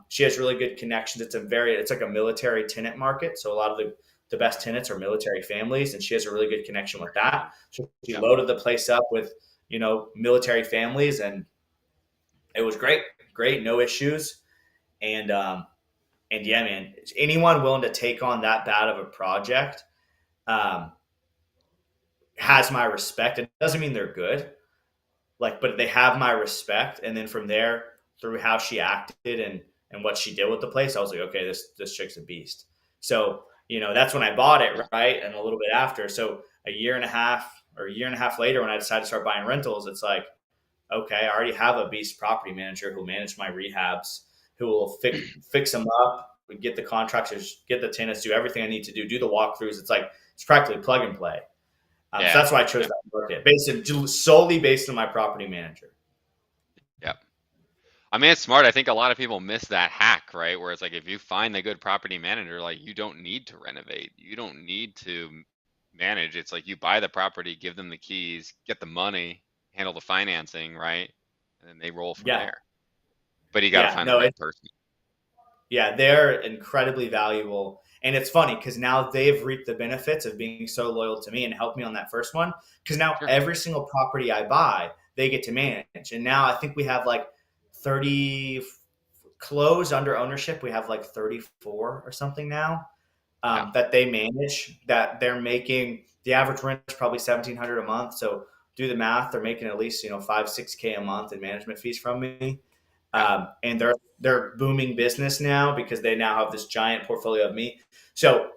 She has really good connections. It's like a military tenant market. So a lot of the best tenants are military families, and she has a really good connection with that. So she Yeah. loaded the place up with, military families, and it was great, great, no issues. And yeah, man, anyone willing to take on that bad of a project um, has my respect. It doesn't mean they're good, like, but they have my respect. And then from there, through how she acted and what she did with the place, I was like, okay, this chick's a beast. So that's when I bought it, right? And a little bit after, so a year and a half later, when I decided to start buying rentals, it's like, okay, I already have a beast property manager who manage my rehabs, who will fix them up, get the contractors, get the tenants, do everything I need to do the walkthroughs. It's practically plug and play. So Yeah. that's why I chose Yeah. that market, solely based on my property manager. Yeah. I mean, it's smart. I think a lot of people miss that hack, right? Where it's like if you find a good property manager, like you don't need to renovate, you don't need to manage. It's like you buy the property, give them the keys, get the money, handle the financing, right? And then they roll from Yeah, there. But you got to yeah, find the no, right person. yeah, they're incredibly valuable. And it's funny because now they've reaped the benefits of being so loyal to me and helped me on that first one. Because now Sure. every single property I buy, they get to manage. And now I think we have like 30 closed under ownership. We have like 34 or something now Yeah. that they manage, that they're making. The average rent is probably 1,700 a month. So do the math. They're making at least, 5-6K a month in management fees from me. Yeah. And they're booming business now because they now have this giant portfolio of me. So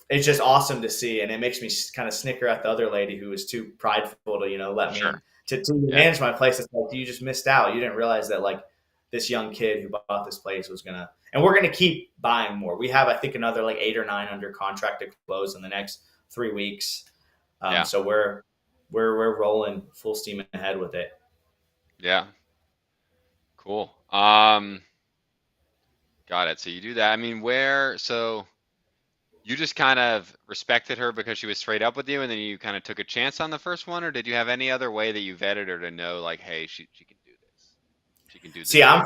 it's just awesome to see, and it makes me kind of snicker at the other lady who was too prideful to let me Sure. to Yeah. manage my place. It's like, you just missed out. You didn't realize that like this young kid who bought this place was gonna, and we're gonna keep buying more. We have, I think, another like 8 or 9 under contract to close in the next 3 weeks. Yeah. So we're rolling full steam ahead with it. Yeah. Cool. Got it. So you do that. I mean, so you just kind of respected her because she was straight up with you, and then you kind of took a chance on the first one, or did you have any other way that you vetted her to know, like, hey, she can do this. She can do the See, job.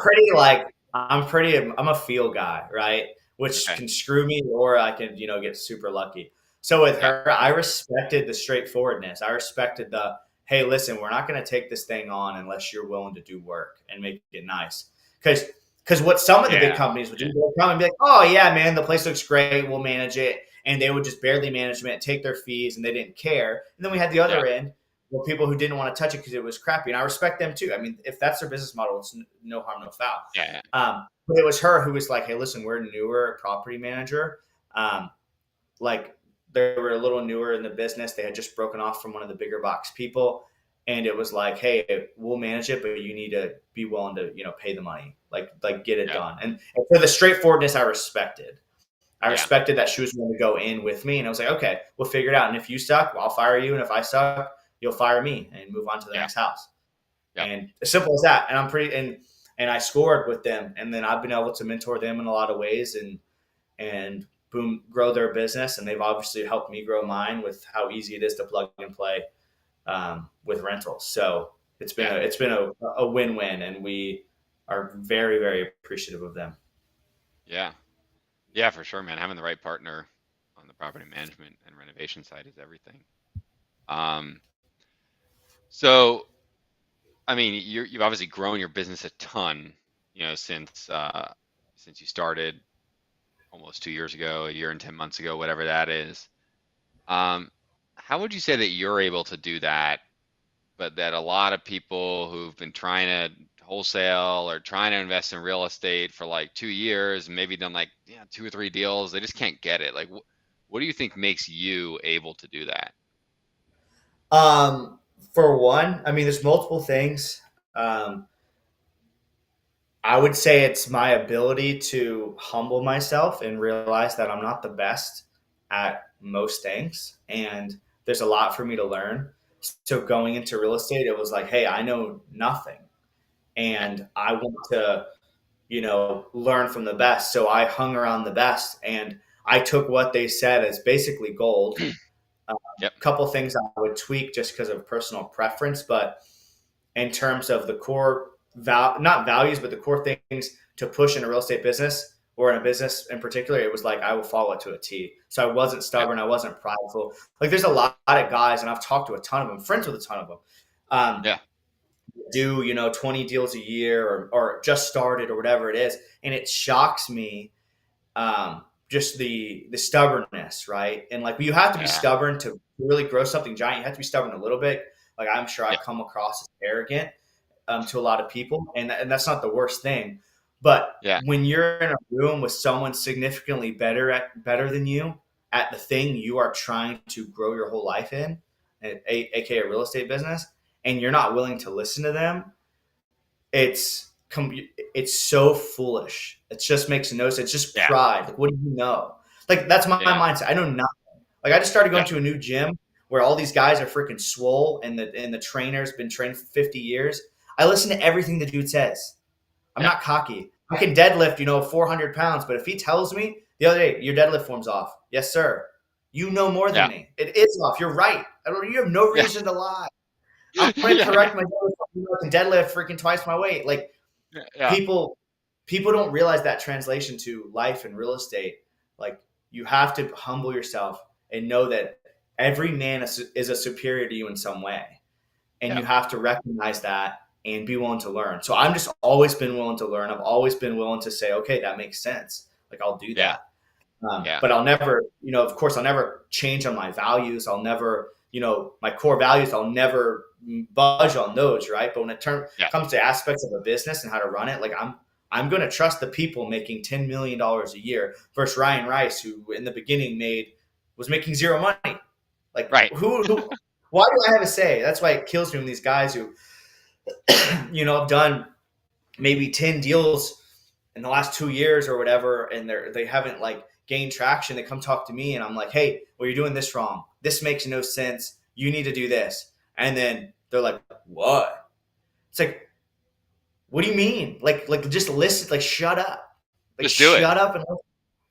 I'm a feel guy, right? Which Okay. can screw me, or I can, get super lucky. So with Yeah. her, I respected the straightforwardness. I respected the, hey, listen, we're not going to take this thing on unless you're willing to do work and make it nice. Because what some of the big Yeah. companies would do, they'll come and be like, "Oh yeah, man, the place looks great. We'll manage it," and they would just barely manage it, take their fees, and they didn't care. And then we had the Yeah. other end, were people who didn't want to touch it because it was crappy. And I respect them too. I mean, if that's their business model, it's no harm, no foul. Yeah. But it was her who was like, "Hey, listen, we're a newer property manager. Like they were a little newer in the business. They had just broken off from one of the bigger box people. and it was like, hey, we'll manage it, but you need to be willing to, pay the money, like get it Yeah. done. And for the straightforwardness, I respected. I Yeah. respected that she was willing to go in with me, and I was like, okay, we'll figure it out. And if you suck, well, I'll fire you, and if I suck, you'll fire me and move on to the Yeah. next house. Yeah. And as simple as that. And I'm pretty and I scored with them, and then I've been able to mentor them in a lot of ways, and boom, grow their business. And they've obviously helped me grow mine with how easy it is to plug and play with rentals. So it's been a win-win, and we are very, very appreciative of them. Yeah. Yeah, for sure, man. Having the right partner on the property management and renovation side is everything. Um, so I mean, you've obviously grown your business a ton, since you started almost 2 years ago, a year and 10 months ago, whatever that is. Um, how would you say that you're able to do that, but that a lot of people who've been trying to wholesale or trying to invest in real estate for like 2 years, maybe done like two or three deals, they just can't get it. Like, what do you think makes you able to do that? Um, for one, I mean, there's multiple things. Um, I would say it's my ability to humble myself and realize that I'm not the best at most things. And there's a lot for me to learn. So going into real estate, it was like, hey, I know nothing. Yeah. And I want to, learn from the best. So I hung around the best, and I took what they said as basically gold. A Yep. couple things I would tweak just because of personal preference, but in terms of the core not values, but the core things to push in a real estate business or in a business in particular, it was like I will follow it to a T. So I wasn't Yeah. stubborn, I wasn't prideful. Like there's a lot of guys, and I've talked to a ton of them, friends with a ton of them. Yeah. Do 20 deals a year, or just started, or whatever it is, and it shocks me, just the stubbornness, right? And like you have to be Yeah. stubborn to really grow something giant. You have to be stubborn a little bit. Like I'm sure I Yeah. come across as arrogant to a lot of people, and that's not the worst thing. But Yeah. when you're in a room with someone significantly better than you at the thing you are trying to grow your whole life in, aka a real estate business, and you're not willing to listen to them, it's it's so foolish. It just makes no sense. It's just Yeah. pride. Like, what do you know? Like that's my Yeah. mindset. I know nothing. Like I just started going Yeah. to a new gym where all these guys are freaking swole, and the trainer's been trained for 50 years. I listen to everything the dude says. I'm Yeah. not cocky. I can deadlift, 400 pounds, but if he tells me the other day, your deadlift form's off. Yes, sir. You know more than Yeah. me. It is off. You're right. You have no Yeah. reason to lie. I'm going to Yeah. correct my deadlift. I can deadlift freaking twice my weight. Like Yeah. Yeah. people don't realize that translation to life and real estate. Like you have to humble yourself and know that every man is a superior to you in some way, and Yeah. you have to recognize that and be willing to learn. So I'm just always been willing to learn. I've always been willing to say, okay, that makes sense. Like I'll do Yeah. that. Yeah. But I'll never, of course, I'll never change on my values. I'll never, my core values, I'll never budge on those, right? But when it Yeah. comes to aspects of a business and how to run it, like I'm going to trust the people making $10 million a year versus Ryan Rice, who in the beginning was making zero money. Like Right. why do I have a say? That's why it kills me when these guys who, have done maybe 10 deals in the last 2 years or whatever, and they haven't like gained traction. They come talk to me, and I'm like, hey, well, you're doing this wrong. This makes no sense. You need to do this. And then they're like, what? It's like, what do you mean? Like just listen, like shut up. Like Just do it. shut up and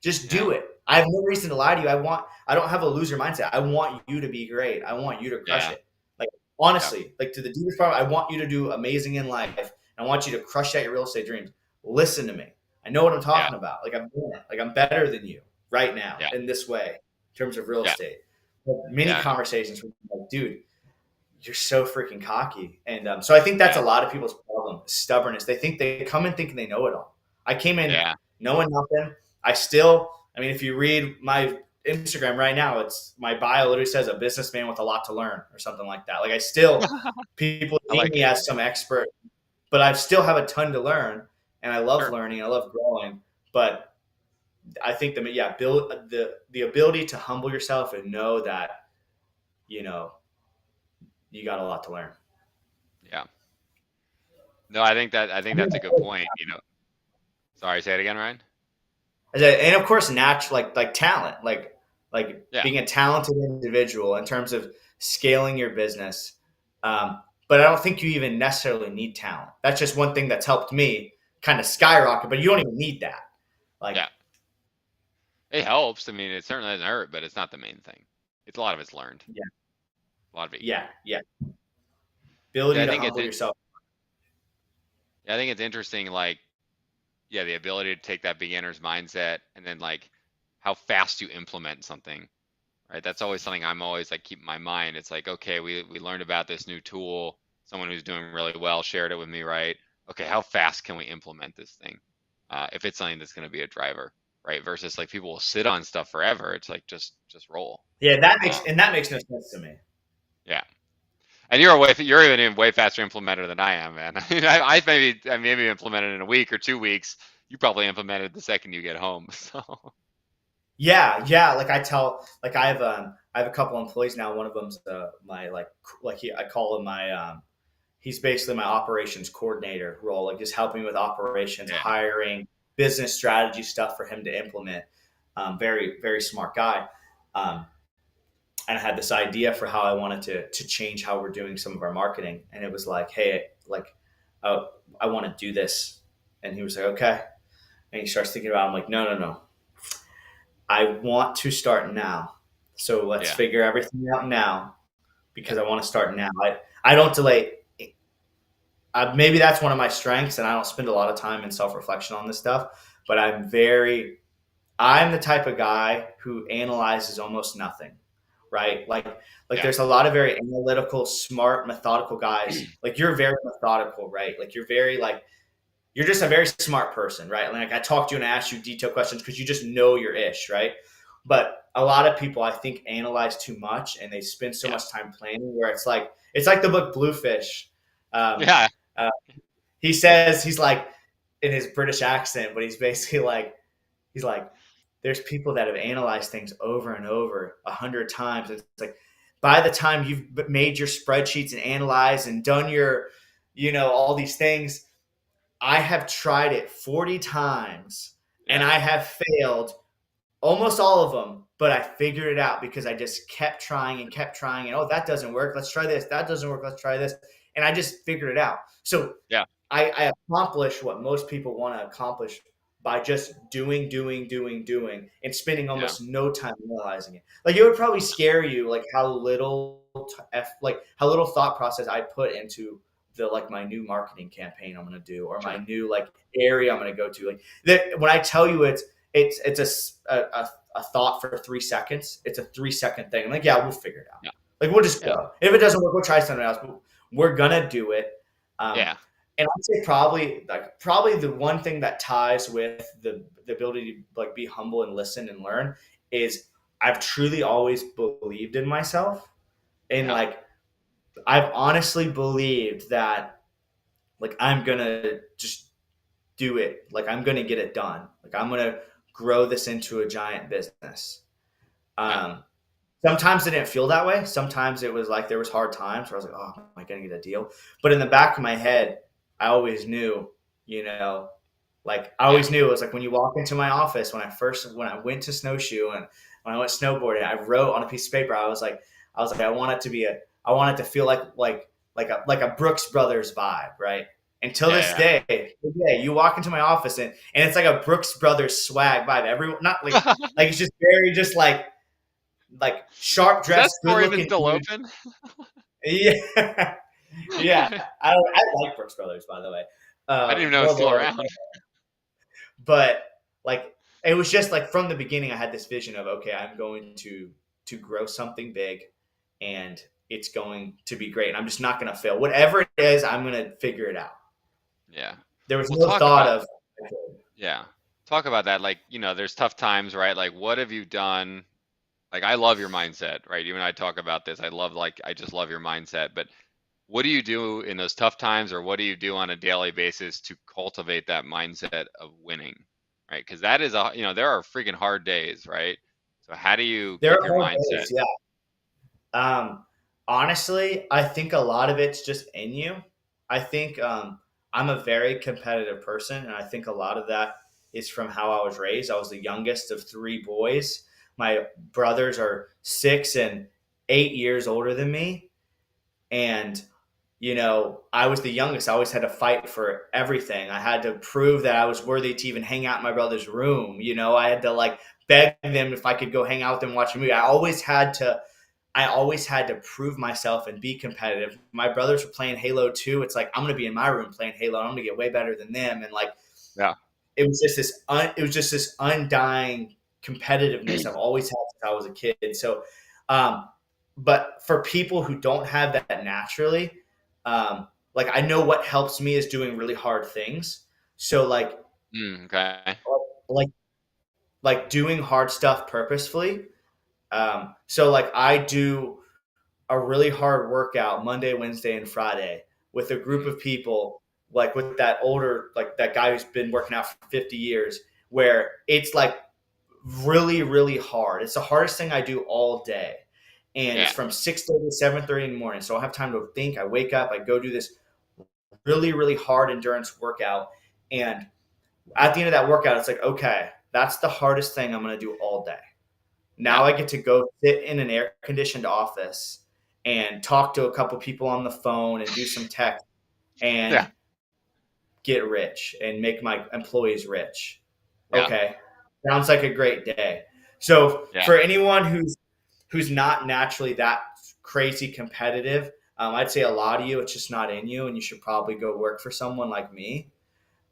just do Yeah. it. I have no reason to lie to you. I don't have a loser mindset. I want you to be great. I want you to crush Yeah. it. Like Yeah. honestly, like to the deepest part, I want you to do amazing in life. I want you to crush out your real estate dreams. Listen to me. I know what I'm Yeah. talking about. Like I'm doing it. Like I'm better than you right now Yeah. in this way in terms of real Yeah. estate. Many Yeah. conversations with like, dude, you're so freaking cocky. And so I think that's Yeah. a lot of people's problem, stubbornness. They think they come in thinking they know it all. I came in Yeah. knowing nothing. I mean, if you read my Instagram right now, it's my bio literally says a businessman with a lot to learn or something like that. Like people I see like me it. as some expert, but I still have a ton to learn, and I love Sure. learning. I love growing, but I think build the ability to humble yourself and know that, you got a lot to learn. No, I think that's a good point. Sorry, say it again, Ryan. And of course, natural like talent, like Yeah, being a talented individual in terms of scaling your business. But I don't think you even necessarily need talent. That's just one thing that's helped me kind of skyrocket. But you don't even need that. Like, yeah, it helps. I mean, it certainly doesn't hurt, but it's not the main thing. It's a lot of it's learned. yeah, A lot of it you yeah, learn. yeah. Yeah, Ability I to think it's humble yourself. yeah, I think it's interesting. Like, yeah, the ability to take that beginner's mindset and then like how fast you implement something. Right? That's always something I'm always like keep in my mind. It's like, okay, we learned about this new tool. Someone who's doing really well shared it with me, right? Okay, how fast can we implement this thing? If it's something that's going to be a driver, right? Versus like people will sit on stuff forever. It's like just roll. Yeah, Um, that makes no sense to me. yeah, and you're even a way faster implementer than I am, man. I maybe implemented in a week or 2 weeks. You probably implemented the second you get home. So Yeah, yeah. Like I have a couple employees now. One of them's my I call him my he's basically my operations coordinator role, like just helping with operations, yeah, hiring, business strategy stuff for him to implement. Very very smart guy. Um, and I had this idea for how I wanted to change how we're doing some of our marketing, and it was like, hey, like, oh, I want to do this, and he was like, okay, and he starts thinking about it. I'm like, no, no, no, I want to start now. So let's yeah, figure everything out now because I want to start now. I don't delay. Maybe that's one of my strengths, and I don't spend a lot of time in self reflection on this stuff. But I'm the type of guy who analyzes almost nothing, right? Like yeah, there's a lot of very analytical, smart, methodical guys. Like you're very methodical, right? Like you're just a very smart person, right? Like I talked to you and I asked you detailed questions because you just know your ish, right? But a lot of people, I think, analyze too much and they spend so yeah, much time planning. Where it's like the book Bluefish. Um, yeah, uh, he says he's like in his British accent, but he's basically like he's like there's people that have analyzed things over and over 100 times. It's like by the time you've made your spreadsheets and analyzed and done your, all these things, I have tried it 40 times and yeah, I have failed almost all of them, but I figured it out because I just kept trying and kept trying. And oh, that doesn't work. Let's try this. That doesn't work. Let's try this. And I just figured it out. So yeah, I accomplish what most people want to accomplish by just doing, and spending yeah, almost no time realizing it. Like it would probably scare you, like how little thought process I put into the like my new marketing campaign I'm going to do, or my sure, new like area I'm going to go to. Like that, when I tell you it's a thought for 3 seconds. It's a 3 second thing. I'm like, yeah, we'll figure it out. yeah, Like we'll just yeah, go. If it doesn't work, we'll try something else. But we're gonna do it. Um, yeah, and I'd say probably the one thing that ties with the ability to like be humble and listen and learn is I've truly always believed in myself. And yeah, like I've honestly believed that like I'm gonna just do it. Like I'm gonna get it done. Like I'm gonna grow this into a giant business. yeah, Um, Sometimes it didn't feel that way. Sometimes it was like there was hard times where I was like, "Oh, am I going to get a deal?" But in the back of my head, I always knew, you know, like I yeah, always knew it was like when you walk into my office when I went to snowshoe and when I went snowboarding, I wrote on a piece of paper. I want it to be I want it to feel like a Brooks Brothers vibe, right? Until this yeah, day, yeah, you walk into my office and it's like a Brooks Brothers swag vibe. Everyone, not yeah. like it's just very just like sharp Is that dressed, good store even looking still dude. open? Yeah, yeah. I like Brooks Brothers, by the way. I didn't even know it's Well still beloved, around. but like it was just like from the beginning, I had this vision of okay, I'm going to grow something big, and it's going to be great. And I'm just not going to fail. Whatever it is, I'm going to figure it out. Yeah. There was Well, no thought of yeah. Talk about that. Like, there's tough times, right? Like, what have you done? Like, I love your mindset, right? You and I talk about this. I just love your mindset. But what do you do in those tough times, or what do you do on a daily basis to cultivate that mindset of winning, right? Because that is there are freaking hard days, right? So how do you there keep are your hard mindset? days. Yeah. Honestly, I think a lot of it's just in you. I think I'm a very competitive person, and I think a lot of that is from how I was raised. I was the youngest of three boys. My brothers are 6 and 8 years older than me, and I was the youngest. I always had to fight for everything. I had to prove that I was worthy to even hang out in my brother's room. I had to like beg them if I could go hang out with them and watch a movie. I always had to prove myself and be competitive. My brothers were playing Halo 2. It's like I'm gonna be in my room playing Halo. I'm gonna get way better than them. And like Yeah. it was just this undying competitiveness I've always had since I was a kid. So, um, but for people who don't have that naturally, like I know what helps me is doing really hard things. So Okay. like like doing hard stuff purposefully. So like I do a really hard workout Monday, Wednesday, and Friday with a group Mm, of people, like with that older, like that guy who's been working out for 50 years, where it's like really, really hard. It's the hardest thing I do all day. And it's yeah. from 6:30 to 7:30 in the morning. So I have time to think. I wake up, I go do this really, really hard endurance workout. And at the end of that workout, it's like, okay, that's the hardest thing I'm going to do all day. Yeah. Now I get to go sit in an air conditioned office and talk to a couple people on the phone and do some tech Yeah. and get rich and make my employees rich. Yeah. Okay. Sounds like a great day. So Yeah. for anyone who's not naturally that crazy competitive, I'd say a lot of you, it's just not in you, and you should probably go work for someone like me.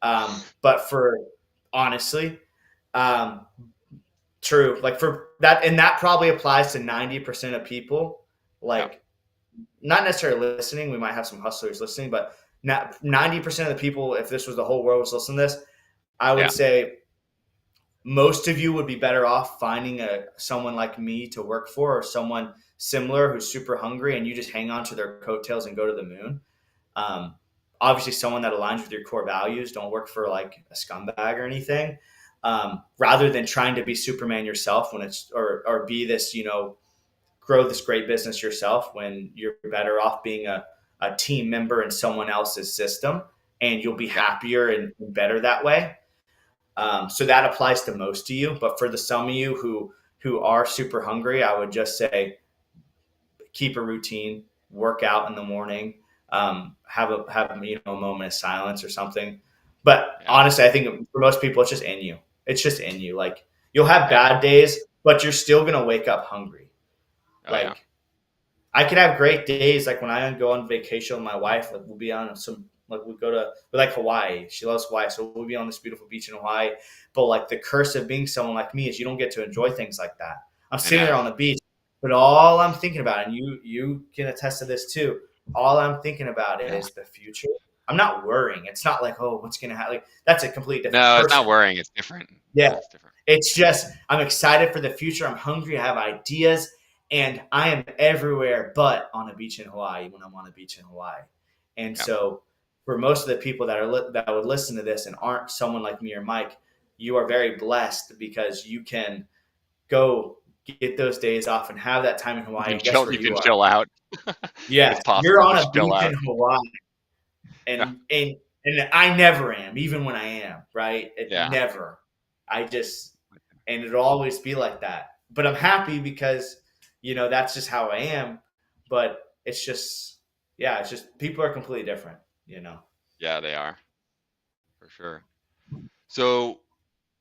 But for honestly, um, true. Like for that, and that probably applies to 90% of people. Yeah. Like, not necessarily listening. We might have some hustlers listening, but not 90% of the people, if this was the whole world was listening to this, I would Yeah. say most of you would be better off finding someone like me to work for, or someone similar who's super hungry, and you just hang on to their coattails and go to the moon. Um, Obviously, someone that aligns with your core values. Don't work for like a scumbag or anything. Rather than trying to be Superman yourself when it's or be this, grow this great business yourself, when you're better off being a team member in someone else's system, and you'll be Yeah. happier and better that way. So that applies to most of you. But for the some of you who are super hungry, I would just say keep a routine, work out in the morning, have a moment of silence or something. But Yeah. honestly, I think for most people, it's just in you. It's just in you. Like you'll have Yeah. bad days, but you're still gonna wake up hungry. Oh yeah. Like I could have great days. Like when I go on vacation with my wife, like we'll be on some, like we like Hawaii. She loves Hawaii. So we'll be on this beautiful beach in Hawaii. But like the curse of being someone like me is you don't get to enjoy things like that. I'm I sitting know. there on the beach, but all I'm thinking about, and you can attest to this too, all I'm thinking about Yeah. is the future. I'm not worrying. It's not like, oh, what's gonna happen? Like that's a completely different No, it's not person. worrying. It's different. Yeah. It's different. It's just I'm excited for the future. I'm hungry. I have ideas, and I am everywhere but on a beach in Hawaii when I'm on a beach in Hawaii. And Yeah. so, for most of the people that would listen to this and aren't someone like me or Mike, you are very blessed because you can go get those days off and have that time in You Hawaii. can And guess chill. where You can you are? chill out. Yes, It's you're possible to on a chill beach in out. Hawaii, Yeah. and I never am, even when I am, right? It Yeah. never. I just and it'll always be like that. But I'm happy because that's just how I am. But it's just it's just people are completely different. Yeah, they are for sure. So,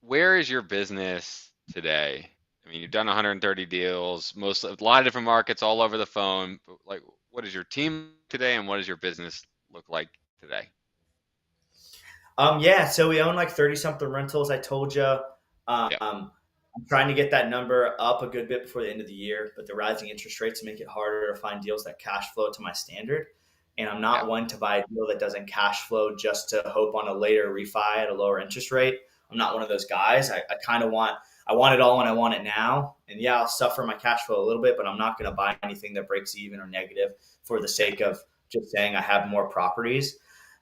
where is your business today? I mean, you've done 130 deals, a lot of different markets all over the phone. But like, what is your team today, and what does your business look like today? Yeah, so we own like 30 something rentals. I told you. Yeah. I'm trying to get that number up a good bit before the end of the year, but the rising interest rates make it harder to find deals that cash flow to my standard. And I'm Yeah. not one to buy a deal that doesn't cash flow just to hope on a later refi at a lower interest rate. I'm not one of those guys. I kind of I want it all and I want it now. And yeah, I'll suffer my cash flow a little bit, but I'm not going to buy anything that breaks even or negative for the Yeah. sake of just saying I have more properties.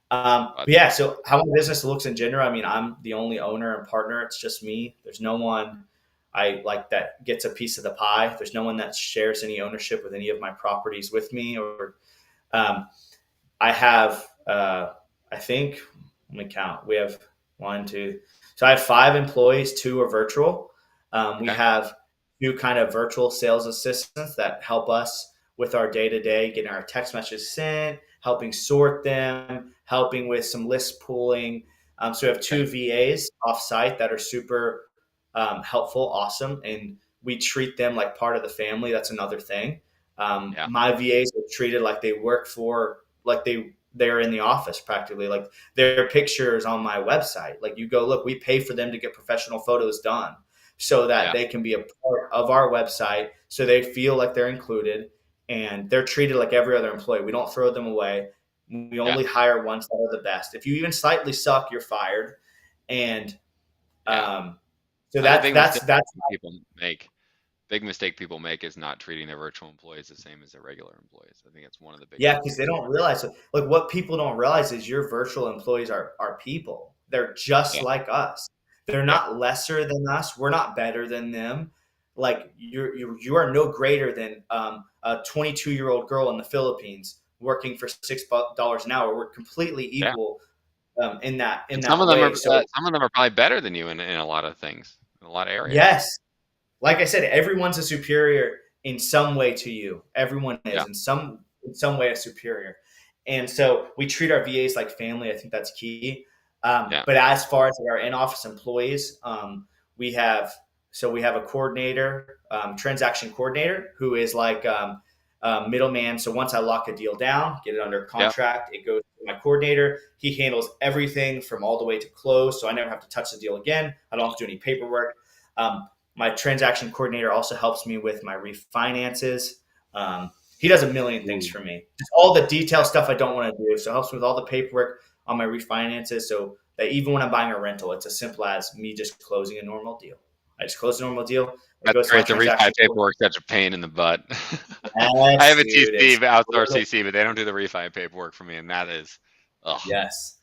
But But yeah, so how my business looks in general, I mean, I'm the only owner and partner. It's just me. There's no one I like that gets a piece of the pie. There's no one that shares any ownership with any of my properties with me. Or um, I have I think, let me count. We have one, two. So I have 5 employees. 2 are virtual. We Okay. have 2 kind of virtual sales assistants that help us with our day to day, getting our text messages sent, helping sort them, helping with some list pooling. So we have Okay. 2 VAs off site that are super helpful, awesome, and we treat them like part of the family. That's another thing. Yeah. My VAs are treated like they work for, like they're in the office practically. Like their pictures on my website. Like you go look, we pay for them to get professional photos done so that Yeah. they can be a part of our website, so they feel like they're included and they're treated like every other employee. We don't throw them away. We Yeah. only hire ones that are the best. If you even slightly suck, you're fired. And Yeah. um, so I think that's people make big mistake people make is not treating their virtual employees the same as their regular employees. I think it's one of the big Yeah, because they mistakes. don't realize it. Like what people don't realize is your virtual employees are people. They're just Yeah. like us. They're Yeah. not lesser than us. We're not better than them. Like you are no greater than a 22-year-old girl in the Philippines working for $6 an hour. We're completely Yeah. equal in that And way. So some of them are probably better than you in a lot of things, in a lot of areas. yes, like I said, everyone's a superior in some way to you. Everyone is Yeah. in some way a superior, and so we treat our VAs like family. I think that's key. Yeah. But as far as our in-office employees, we have we have a coordinator, transaction coordinator, who is like middleman. So once I lock a deal down, get it under Yeah. contract, it goes to my coordinator. He handles everything from all the way to close, so I never have to touch the deal again. I don't have to do any paperwork. My transaction coordinator also helps me with my refinances. He does a million things Ooh. for me. Just all the detail stuff I don't want to do. So it helps me with all the paperwork on my refinances. So that even when I'm buying a rental, it's as simple as me just closing a normal deal. I just close a normal deal. It That's goes to my great. The refi transaction coordinator. paperwork such a pain in the butt. I Yes, have a dude. TC, It's outsourced CC, but they don't do the refi paperwork for me, and that is, oh, yes.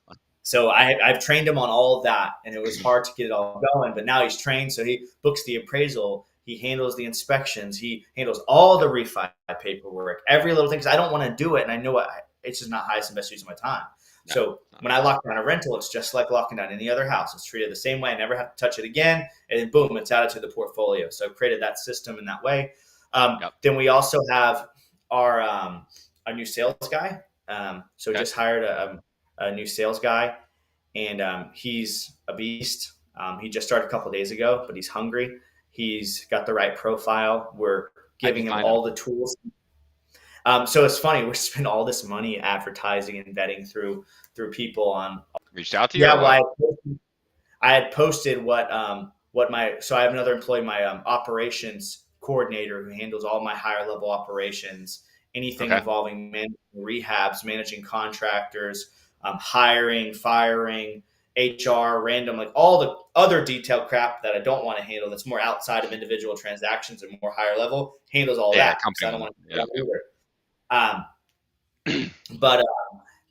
So I've trained him on all of that, and it was hard to get it all going. But now he's trained, so he books the appraisal, he handles the inspections, he handles all the refi paperwork, every little thing. Because I don't want to do it, and I know it's just not highest and best use of my time. no, So not when at I all. lock down a rental, it's just like locking down any other house. It's treated the same way. I never have to touch it again, and then boom, it's added to the portfolio. So I've created that system in that way. Yep. Then we also have our new sales guy. So we Okay. just hired a new sales guy, and he's a beast. He just started a couple of days ago, but he's hungry. He's got the right profile. We're How'd you giving him find them? all the tools. So it's funny. We spend all this money advertising and vetting through people on. Reached out to you Yeah, or well, what? I had posted what my so I have another employee, my operations coordinator, who handles all my higher level operations, anything Okay. involving managing rehabs, managing contractors, hiring, firing, HR, random, like all the other detailed crap that I don't want to handle. That's more outside of individual transactions and more higher level. Handles all Yeah, that because I don't company. want to do Yeah. that either. Um, but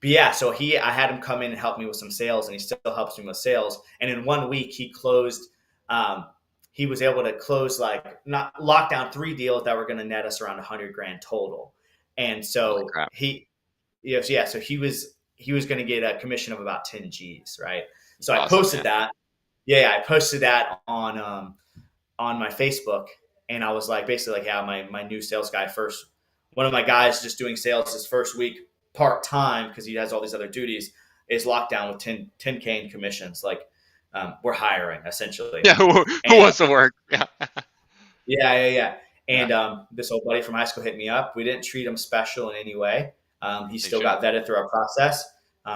yeah, so I had him come in and help me with some sales, and he still helps me with sales. And in 1 week, he closed. Um, he was able to close like not lock down 3 deals that were going to net us around 100 grand total. And Holy so crap. yes, yeah. So he was going to get a commission of about 10 G's, right? That's So I awesome, posted man. that. Yeah, I posted that on my Facebook, and I was like, basically like, yeah, my new sales guy first. One of my guys just doing sales his first week part time because he has all these other duties is locked down with 10K in commissions. Like we're hiring essentially, Yeah, who and wants to work? Yeah. yeah. Yeah. And this old buddy from high school hit me up. We didn't treat him special in any way. He They still should. got vetted through our process.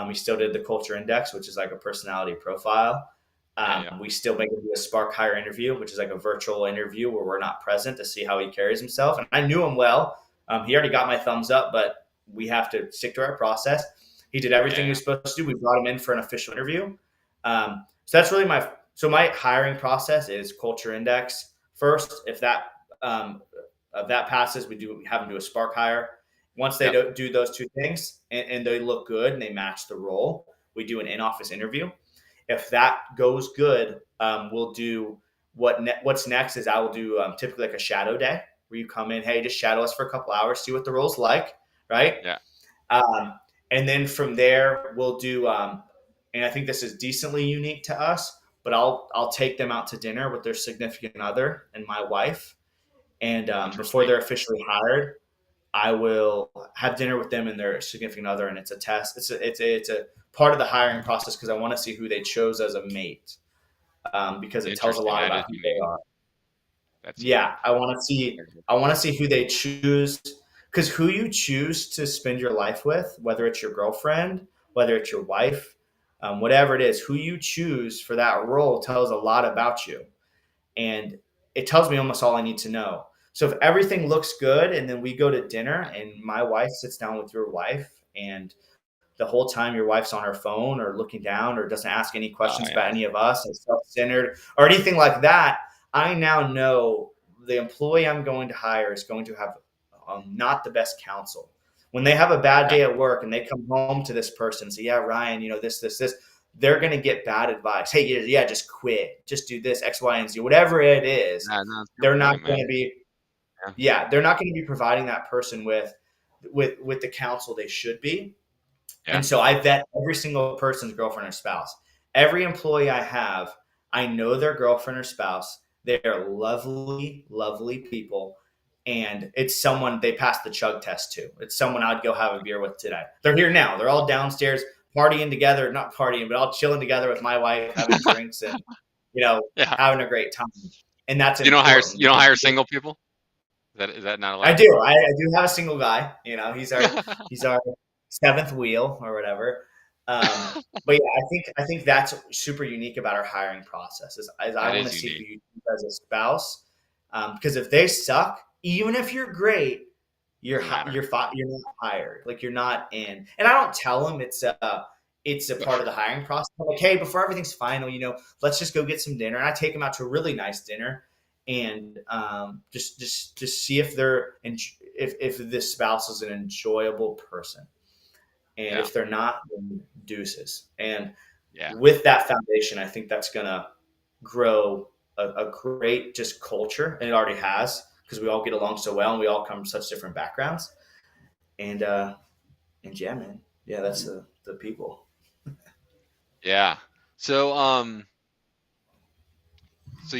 He still did the culture index, which is like a personality profile. Yeah, yeah. We still make him do a Spark Hire interview, which is like a virtual interview where we're not present to see how he carries himself. And I knew him well. He already got my thumbs up, but we have to stick to our process. He did everything he Yeah. was supposed to do. We brought him in for an official interview. So that's really my hiring process is culture index first. If that passes, we have them do a Spark Hire. Once they Yep. do those 2 things and they look good and they match the role, we do an in-office interview. If that goes good, we'll do what's next is I will do typically like a shadow day where you come in, hey, just shadow us for a couple hours, see what the role's like, right? Yeah. Um, And then from there, we'll do, and I think this is decently unique to us, but I'll take them out to dinner with their significant other and my wife. And before Interesting. they're officially hired, I will have dinner with them and their significant other, and it's a test. It's a part of the hiring process because I want to see who they chose as a mate, because it tells a Interesting. lot That is about who they unique. are. That's Yeah, unique. I want to see. I want to see who they choose, because who you choose to spend your life with, whether it's your girlfriend, whether it's your wife, whatever it is, who you choose for that role tells a lot about you, and it tells me almost all I need to know. So if everything looks good, and then we go to dinner, and my wife sits down with your wife, and the whole time your wife's on her phone or looking down or doesn't ask any Oh questions about yeah. any of us and self-centered or anything like that, I now know the employee I'm going to hire is going to have not the best counsel. When they have a bad Yeah. day at work and they come home to this person and say, yeah, Ryan, this, they're going to get bad advice. Hey, yeah, just quit. Just do this, X, Y, and Z, whatever it is. Yeah, no, that's a good They're not point, going man. to be, Yeah. yeah, they're not going to be providing that person with the counsel they should be. Yeah. And so I vet every single person's girlfriend or spouse. Every employee I have, I know their girlfriend or spouse. They are lovely, lovely people. And it's someone they passed the chug test to. It's someone I'd go have a beer with today. They're here now. They're all downstairs partying together, not partying, but all chilling together with my wife, having drinks and, Yeah. having a great time. And that's You important don't because hire single people? Is that not I allowed? do. I do have a single guy. He's our seventh wheel or whatever. But yeah, I think that's super unique about our hiring process is I That want to is see who unique. you choose as a spouse, because if they suck, even if you're great, Doesn't matter. you're not hired. Like you're not in. And I don't tell them it's a part of the hiring process. I'm like, hey, before everything's final, let's just go get some dinner. And I take them out to a really nice dinner, and just see if if this spouse is an enjoyable person, and Yeah. if they're not, then deuces. And Yeah. with that foundation, I think that's gonna grow a great just culture, and it already has because we all get along so well, and we all come from such different backgrounds. And yeah, man, yeah, that's the people. Yeah. So so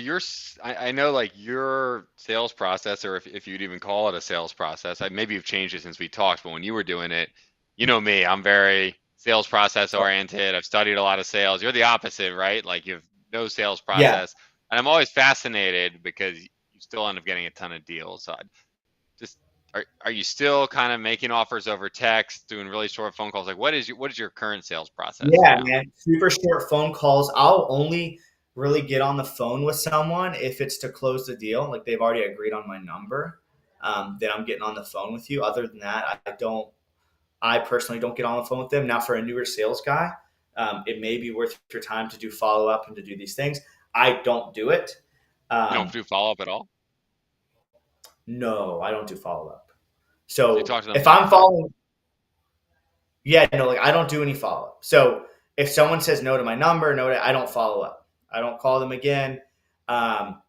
I know like your sales process, or if you'd even call it a sales process, maybe you've changed it since we talked, but when you were doing it, you know me, I'm very sales process oriented. I've studied a lot of sales. You're the opposite, right? Like you have no sales Yeah, process. And I'm always fascinated because you still end up getting a ton of deals. So just are you still kind of making offers over text, doing really short phone calls? Like what is your current sales process yeah, now? man. Super short phone calls. I'll only really get on the phone with someone if it's to close the deal. Like they've already agreed on my number. Then I'm getting on the phone with you. Other than that, I don't. I personally don't get on the phone with them. Now, for a newer sales guy, it may be worth your time to do follow up and to do these things. I don't do it. You don't Um, do follow up at all? no, I don't do follow up. So you So talk to them if one I'm on one. following, yeah, no, like I don't do any follow up. So if someone says no to my number, I don't follow up. I don't call them again. Um,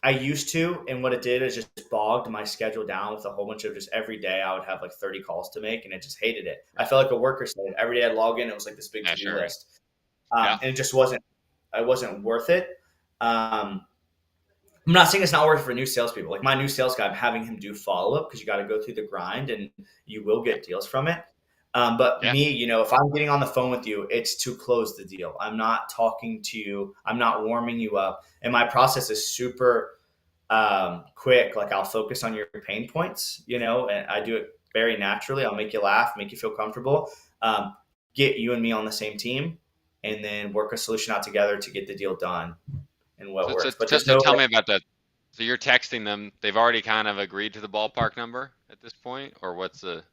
I used to, and what it did is just bogged my schedule down with a whole bunch of just every day I would have like 30 calls to make, and I just hated it. I felt like a worker said every day I'd log in, it was like this big Yeah, to do sure. list, Yeah. and it just wasn't. I wasn't worth it. I'm not saying it's not worth it for new salespeople. Like my new sales guy, I'm having him do follow up because you got to go through the grind and you will Yeah. get deals from it. But Yeah. me, if I'm getting on the phone with you, it's to close the deal. I'm not talking to you. I'm not warming you up. And my process is super quick. Like I'll focus on your pain points, and I do it very naturally. I'll make you laugh, make you feel comfortable, um, get you and me on the same team, and then work a solution out together to get the deal done and what So, so, works. But so, there's so no. tell me about that. So you're texting them. They've already kind of agreed to the ballpark number at this point, or what's the?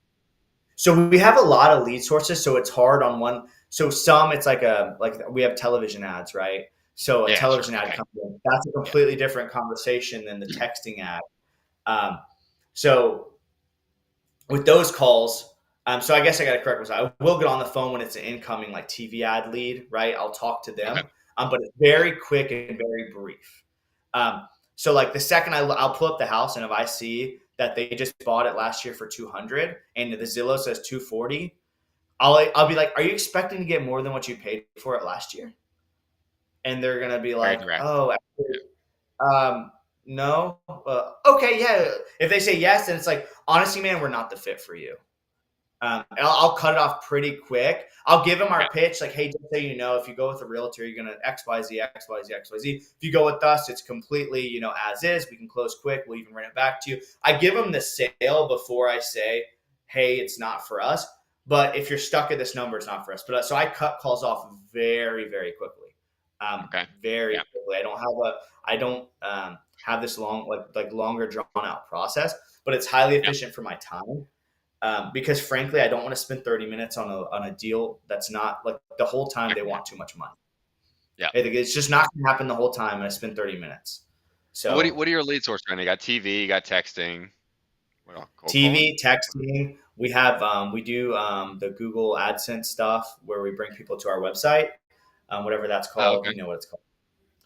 So we have a lot of lead sources, so it's hard on one. So some it's like we have television ads, right? So a Yeah, sure. television ad Okay. comes in. That's a Yeah. completely different conversation than the texting ad. Um, so with those calls, so I guess I got to correct myself. I will get on the phone when it's an incoming like TV ad lead, right? I'll talk to Okay. them, but it's very quick and very brief. So like the second I'll pull up the house, and if I see that they just bought it last year for 200 and the Zillow says 240, I'll be like, are you expecting to get more than what you paid for it last year? And they're gonna be Very like, direct. oh, um, no, okay, yeah. If they say yes, then it's like, honestly, man, we're not the fit for you. And I'll cut it off pretty quick. I'll give them Yeah. our pitch, like, hey, just so you know, if you go with a realtor, you're gonna X, Y, Z, X, Y, Z, X, Y, Z. If you go with us, it's completely, as is. We can close quick. We'll even rent it back to you. I give them the sale before I say, hey, it's not for us. But if you're stuck at this number, it's not for us. But so I cut calls off very, very quickly. Okay. Very Yeah. quickly. I don't have this longer drawn out process, but it's highly Yeah. efficient for my time. Because frankly, I don't want to spend 30 minutes on a deal that's not like the whole time they want too much money. Yeah. I think it's just not going to happen the whole time, and I spend 30 minutes. So So what are your lead sources? You got TV, you got texting. What else? Cold calling? TV, texting. We do the Google AdSense stuff where we bring people to our website, whatever that's Oh, called. okay. You know what it's called.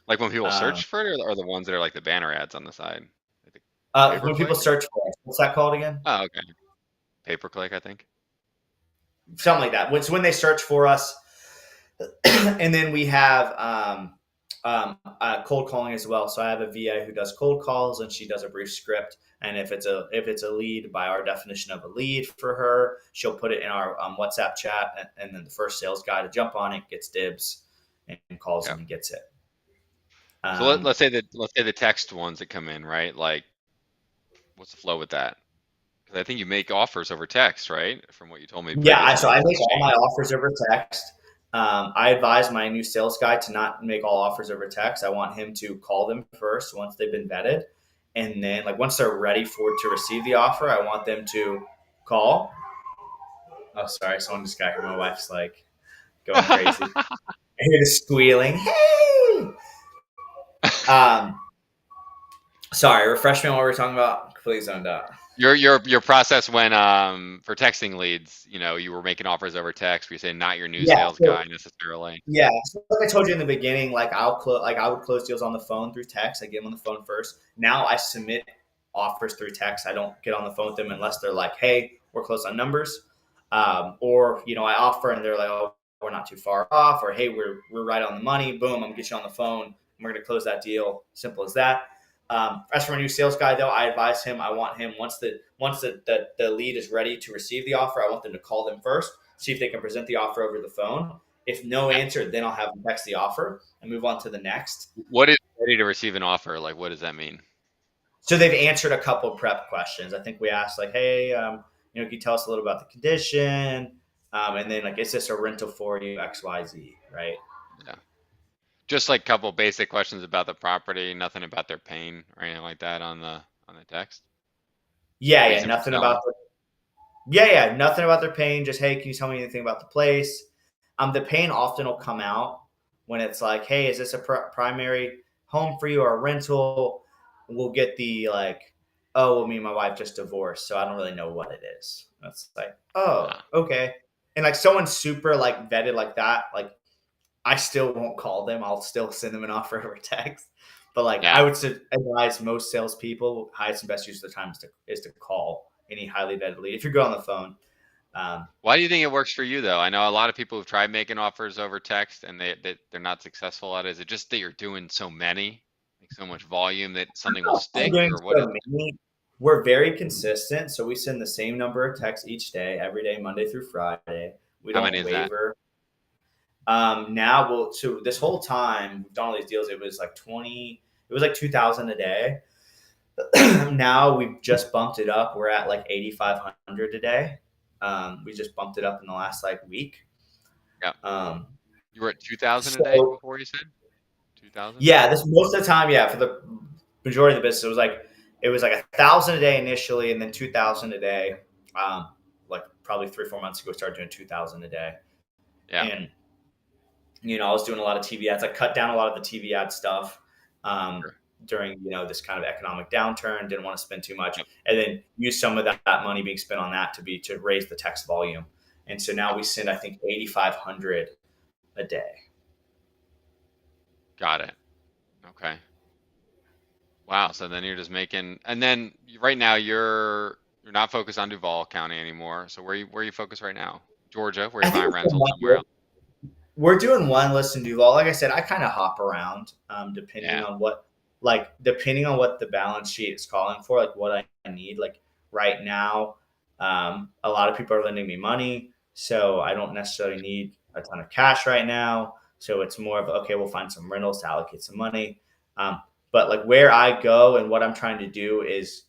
Like when people Um, search for it, or the ones that are like the banner ads on the side? Like the pay per when people click? search for it, what's that called again? Oh, okay. Pay per click, I think. Something like that. It's when they search for us, and then we have cold calling as well. So I have a VA who does cold calls, and she does a brief script. And if it's a lead by our definition of a lead for her, she'll put it in our WhatsApp chat, and then the first sales guy to jump on it gets dibs and calls Yeah. him and gets it. So let's say the text ones that come in, right? Like, what's the flow with that? Because I think you make offers over text, right? From what you told me Yeah, previously so I in the make all my exchange. offers over text. I advise my new sales guy to not make all offers over text. I want him to call them first once they've been vetted, and then like once they're ready to receive the offer, I want them to call. Oh, sorry, someone just got here. My wife's like going crazy. I hear the squealing. Hey, um, sorry. Refresh me on what we were talking about. Completely zoned out. Your process when for texting leads, you were making offers over text. We say not your new Yeah. sales guy necessarily. Yeah, so like I told you in the beginning, like I would close deals on the phone through text. I get them on the phone first. Now I submit offers through text. I don't get on the phone with them unless they're like, "Hey, we're close on numbers," or I offer and they're like, "Oh, we're not too far off," or "Hey, we're right on the money." Boom, I'm gonna get you on the phone. And we're gonna close that deal. Simple as that. As for a new sales guy, though, I advise him. I want him once the lead is ready to receive the offer. I want them to call them first, see if they can present the offer over the phone. If no Yeah. answer, then I'll have them text the offer and move on to the next. What is ready to receive an offer? Like, what does that mean? So they've answered a couple of prep questions. I think we asked like, hey, can you tell us a little about the condition? And then like, is this a rental for you? X, Y, Z, right? Yeah. Just like a couple basic questions about the property, nothing about their pain or anything like that on the text. Yeah, yeah, Reason for selling. nothing about their pain. Just hey, can you tell me anything about the place? The pain often will come out when it's like, hey, is this a primary home for you or a rental? We'll get the like, oh, well, me and my wife just divorced, so I don't really know what it is. That's like, oh, Ah, okay. And like someone super like vetted like that, like I still won't call them. I'll still send them an offer over text. But like I yeah. would advise most salespeople, highest and best use of the time is to call any highly vetted lead. If you're good on the phone, Why do you think it works for you though? I know a lot of people who've tried making offers over text and they're not successful at it. Is it just that you're doing so many, like so much volume that something will we're stick, doing or what is so it? many. We're very consistent, so we send the same number of texts each day, every day, Monday through Friday. We How many don't is that? waver. So this whole time we've done all these deals. It was like 20. It was like 2,000 a day. Now we've just bumped it up. We're at like 8,500 a day. We just bumped it up in the last like week. Yeah. Um, You were at 2,000 a day so before, you said? 2,000? yeah, this most of the time, yeah, for the majority of the business, it was like 1,000 a day initially, and then 2,000 a day. Like probably 3 or 4 months ago, we started doing 2,000 a day, Yeah. and I was doing a lot of TV ads. I cut down a lot of the TV ad stuff Sure. during this kind of economic downturn. Didn't want to spend too much, Yep. and then use some of that money being spent on that to raise the text volume. And so now we send I think 8,500 a day. Got it. Okay. Wow. So then you're just making, and then right now you're not focused on Duval County anymore. So where you focused right now? Georgia, where I you're think buying it's been rentals one somewhere else? we're doing one list in Duval. Like I said, I kind of hop around, depending Yeah. on depending on what the balance sheet is calling for, like what I need. Like right now, a lot of people are lending me money, so I don't necessarily need a ton of cash right now. So it's more of okay, we'll find some rentals to allocate some money. But like where I go and what I'm trying to do is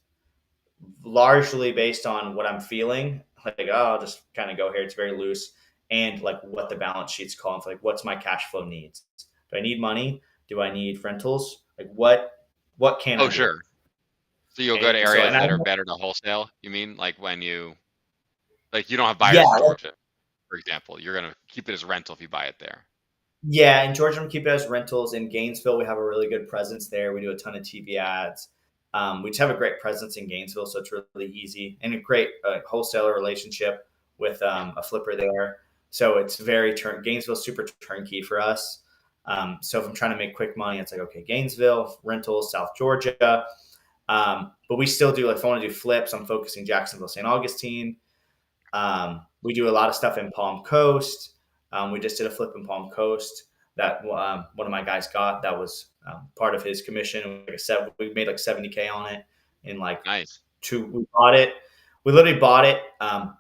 largely based on what I'm feeling. Like, oh, I'll just kind of go here. It's very loose. And like what the balance sheet's calling for. Like, what's my cash flow needs? Do I need money? Do I need rentals? Like, what can Oh, I do? sure. So you'll go to And so, areas and I, that are better to wholesale. You mean like when you don't have yeah, buyers in Georgia, for example, you're gonna keep it as rental if you buy it there. yeah. In Georgia, we keep it as rentals. In Gainesville, we have a really good presence there. We do a ton of TV ads. We just have a great presence in Gainesville, so it's really easy and a great wholesaler relationship with Yeah. a flipper there. So it's very Gainesville super turnkey for us. So if I'm trying to make quick money, it's like okay, Gainesville rentals, South Georgia. But we still do like if I want to do flips, I'm focusing Jacksonville, St. Augustine. We do a lot of stuff in Palm Coast. We just did a flip in Palm Coast that one of my guys got. That was part of his commission. Like I said, we made like 70K on it in like Nice. we bought it. We literally bought it.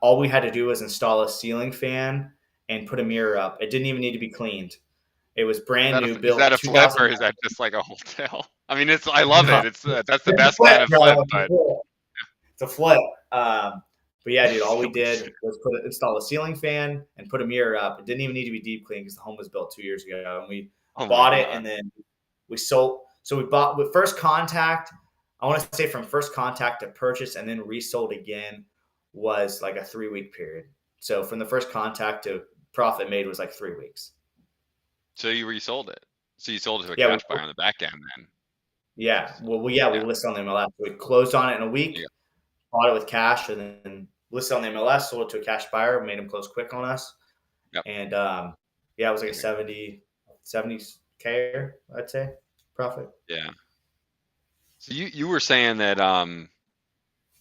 All we had to do was install a ceiling fan and put a mirror up. It didn't even need to be cleaned. It was brand new, Is that built a flip or is 2009. that just like a wholesale? I mean, I love No, it. That's the it's a best kind flip, of flip, bro. but It's a flip. But yeah, dude, all we holy did shit. was install a ceiling fan and put a mirror up. It didn't even need to be deep clean because the home was built 2 years ago, and we Oh my bought it God. and then we sold. So we bought with first contact. I want to say from first contact to purchase and then resold again was like a 3 week period. So from the first contact to profit made was like 3 weeks. So you resold it. So you sold it to a Yeah, cash buyer on the back end then. yeah. Well, we Yeah. listed on the MLS. We closed on it in a week, Yeah. bought it with cash, and then listed on the MLS, sold it to a cash buyer, made them close quick on us. Yep. And yeah, it was like a 70K, I'd say, profit. Yeah. So you were saying that you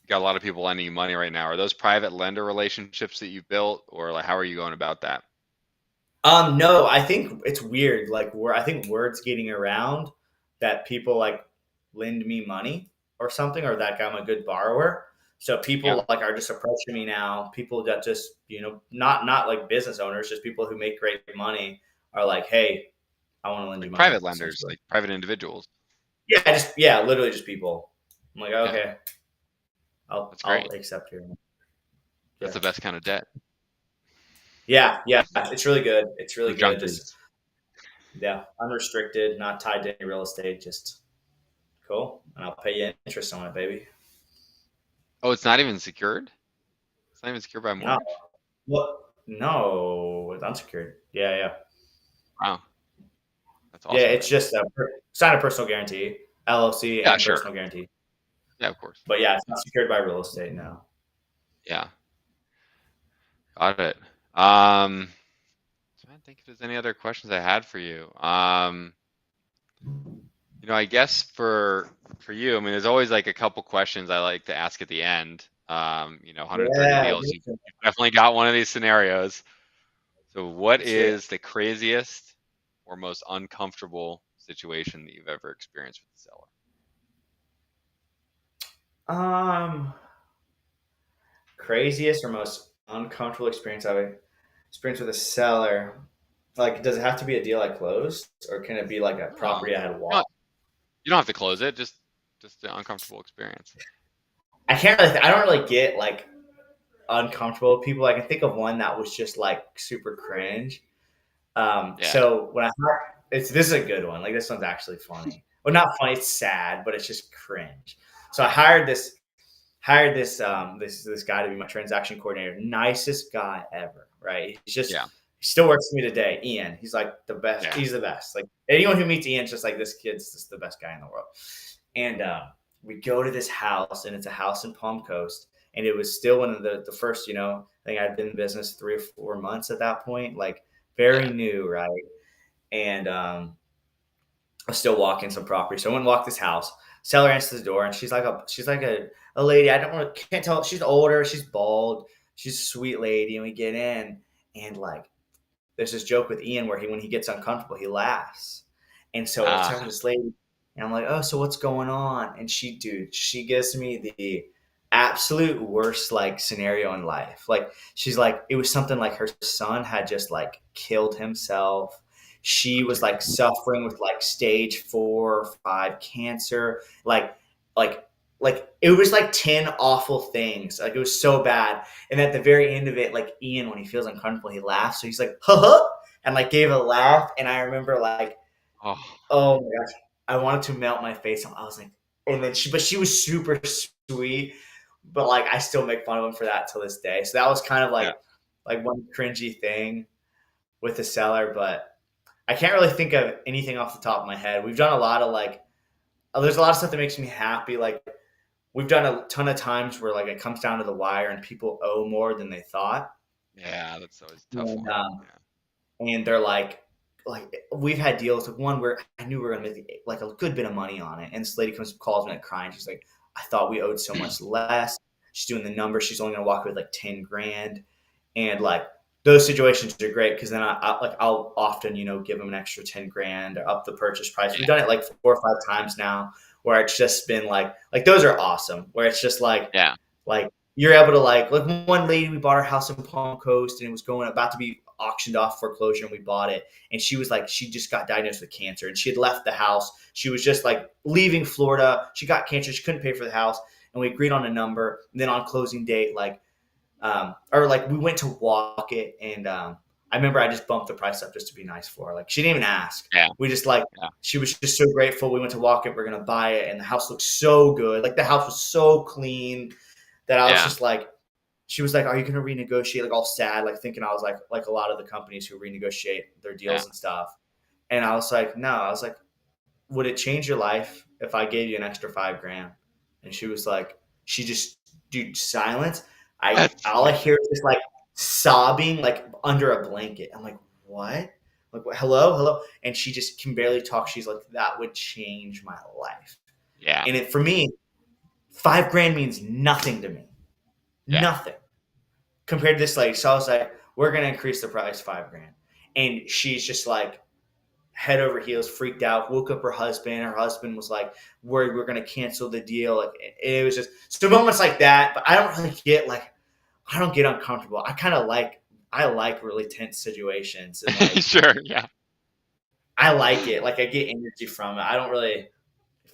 got a lot of people lending you money right now. Are those private lender relationships that you've built, or like how are you going about that? No, I think it's weird. Like I think word's getting around that people like lend me money or something, or that I'm a good borrower. So Yeah. people like are just approaching me now. People that just not like business owners, just people who make great money are like, hey, I want to lend you Like money. private lenders, Essentially, like private individuals. yeah, literally just people. I'm like, Yeah. okay, That's I'll great. accept your. That's Yeah. the best kind of debt. Yeah, it's really good. It's The really good. Just junkies. yeah, unrestricted, not tied to any real estate. Just cool, and I'll pay you interest on it, baby. Oh, it's not even secured? It's not even secured by a No, mortgage? what? No, it's unsecured. Yeah. Wow. That's Yeah. awesome. It's just sign a personal guarantee, LLC, Yeah, and sure. personal guarantee. Yeah, of course. But yeah, it's not secured by real estate. No. Yeah. Got it. So I think if there's any other questions I had for you. I guess for you, I mean, there's always like a couple questions I like to ask at the end. 130 Yeah. deals. You've definitely got one of these scenarios. So what Let's hear it. is the craziest or most uncomfortable situation that you've ever experienced with the seller? Craziest or most uncomfortable experience I've experienced with a seller. Like, does it have to be a deal I closed, or can it be like a No, property I had no, walked? you don't have to close it. Just an uncomfortable experience. I can't really. I don't really get like uncomfortable with people. I can think of one that was just like super cringe. Yeah. So when I this is a good one. Like this one's actually funny. Well, not funny. It's sad, but it's just cringe. So I hired this guy to be my transaction coordinator. Nicest guy ever. Right? Yeah. He still works for me today. Ian. He's like the best. Yeah. He's the best. Like anyone who meets Ian's just like this kid's just the best guy in the world. And we go to this house, and it's a house in Palm Coast. And it was still one of the first, I think I'd been in business 3 or 4 months at that point, like very Yeah. new, right? And I was still walking some property. So I went and walked this house. Seller answers the door, and she's like a lady. I don't want can't tell. She's older. She's bald. She's a sweet lady. And we get in, And like, there's this joke with Ian where when he gets uncomfortable, he laughs. And so I was talking to Ah, this lady, and I'm like, oh, so what's going on? And she gives me the absolute worst like scenario in life. Like, she's like, it was something like her son had just like killed himself. She oh, was geez. like suffering with like stage 4 or 5 cancer. Like, like it was like 10 awful things. Like, it was so bad. And at the very end of it, like, Ian, when he feels uncomfortable, he laughs. So he's like, ha, and like gave a laugh. And I remember like, Oh, oh my gosh, I wanted to melt my face. I was like, and then she was super sweet, but like I still make fun of him for that till this day. So that was kind of yeah. like one cringy thing with the seller, but I can't really think of anything off the top of my head. We've done a lot of like, there's a lot of stuff that makes me happy. Like, we've done a ton of times where like it comes down to the wire and people owe more than they thought. Yeah, that's always a tough And one. they're like we've had deals with one where I knew we were gonna make like a good bit of money on it, and this lady comes calls me like crying. She's like, I thought we owed so much less. She's doing the numbers. She's only gonna walk away with like 10 grand, and like those situations are great because then I'll often give them an extra 10 grand or up the purchase price. We've Yeah. done it like 4 or 5 times now where it's just been like those are awesome. Where it's just Yeah. like you're able to like one lady, we bought her house in Palm Coast and it was going about to be auctioned off foreclosure, and we bought it, and she was like, she just got diagnosed with cancer and she had left the house. She was just like leaving Florida. She got cancer. She couldn't pay for the house, and we agreed on a number. And then on closing date, or like we went to walk it, and I remember I just bumped the price up just to be nice for her. Like, she didn't even ask. Yeah. We just like, Yeah. she was just so grateful. We went to walk it. We're gonna buy it, and the house looked so good. Like, the house was so clean that I was Yeah. just like, she was like, "Are you going to renegotiate?" Like, all sad, like thinking I was like a lot of the companies who renegotiate their Yeah. deals and stuff. And I was like, "No." I was like, "Would it change your life if I gave you an extra 5 grand?" And she was like, she just, dude, silence. That's All I funny. hear is just like sobbing, like under a blanket. I'm like, "What?" Like, what? Hello, hello. And she just can barely talk. She's like, "That would change my life." Yeah. And for me, 5 grand means nothing to me. Yeah. Nothing compared to this lady. So I was like, we're going to increase the price 5 grand. And she's just like head over heels, freaked out, woke up her husband. Her husband was like worried we're going to cancel the deal. Like, it was just so moments like that. But I don't really get like, I don't get uncomfortable. I like really tense situations, and like, Sure. Yeah. I like it. Like, I get energy from it. I don't really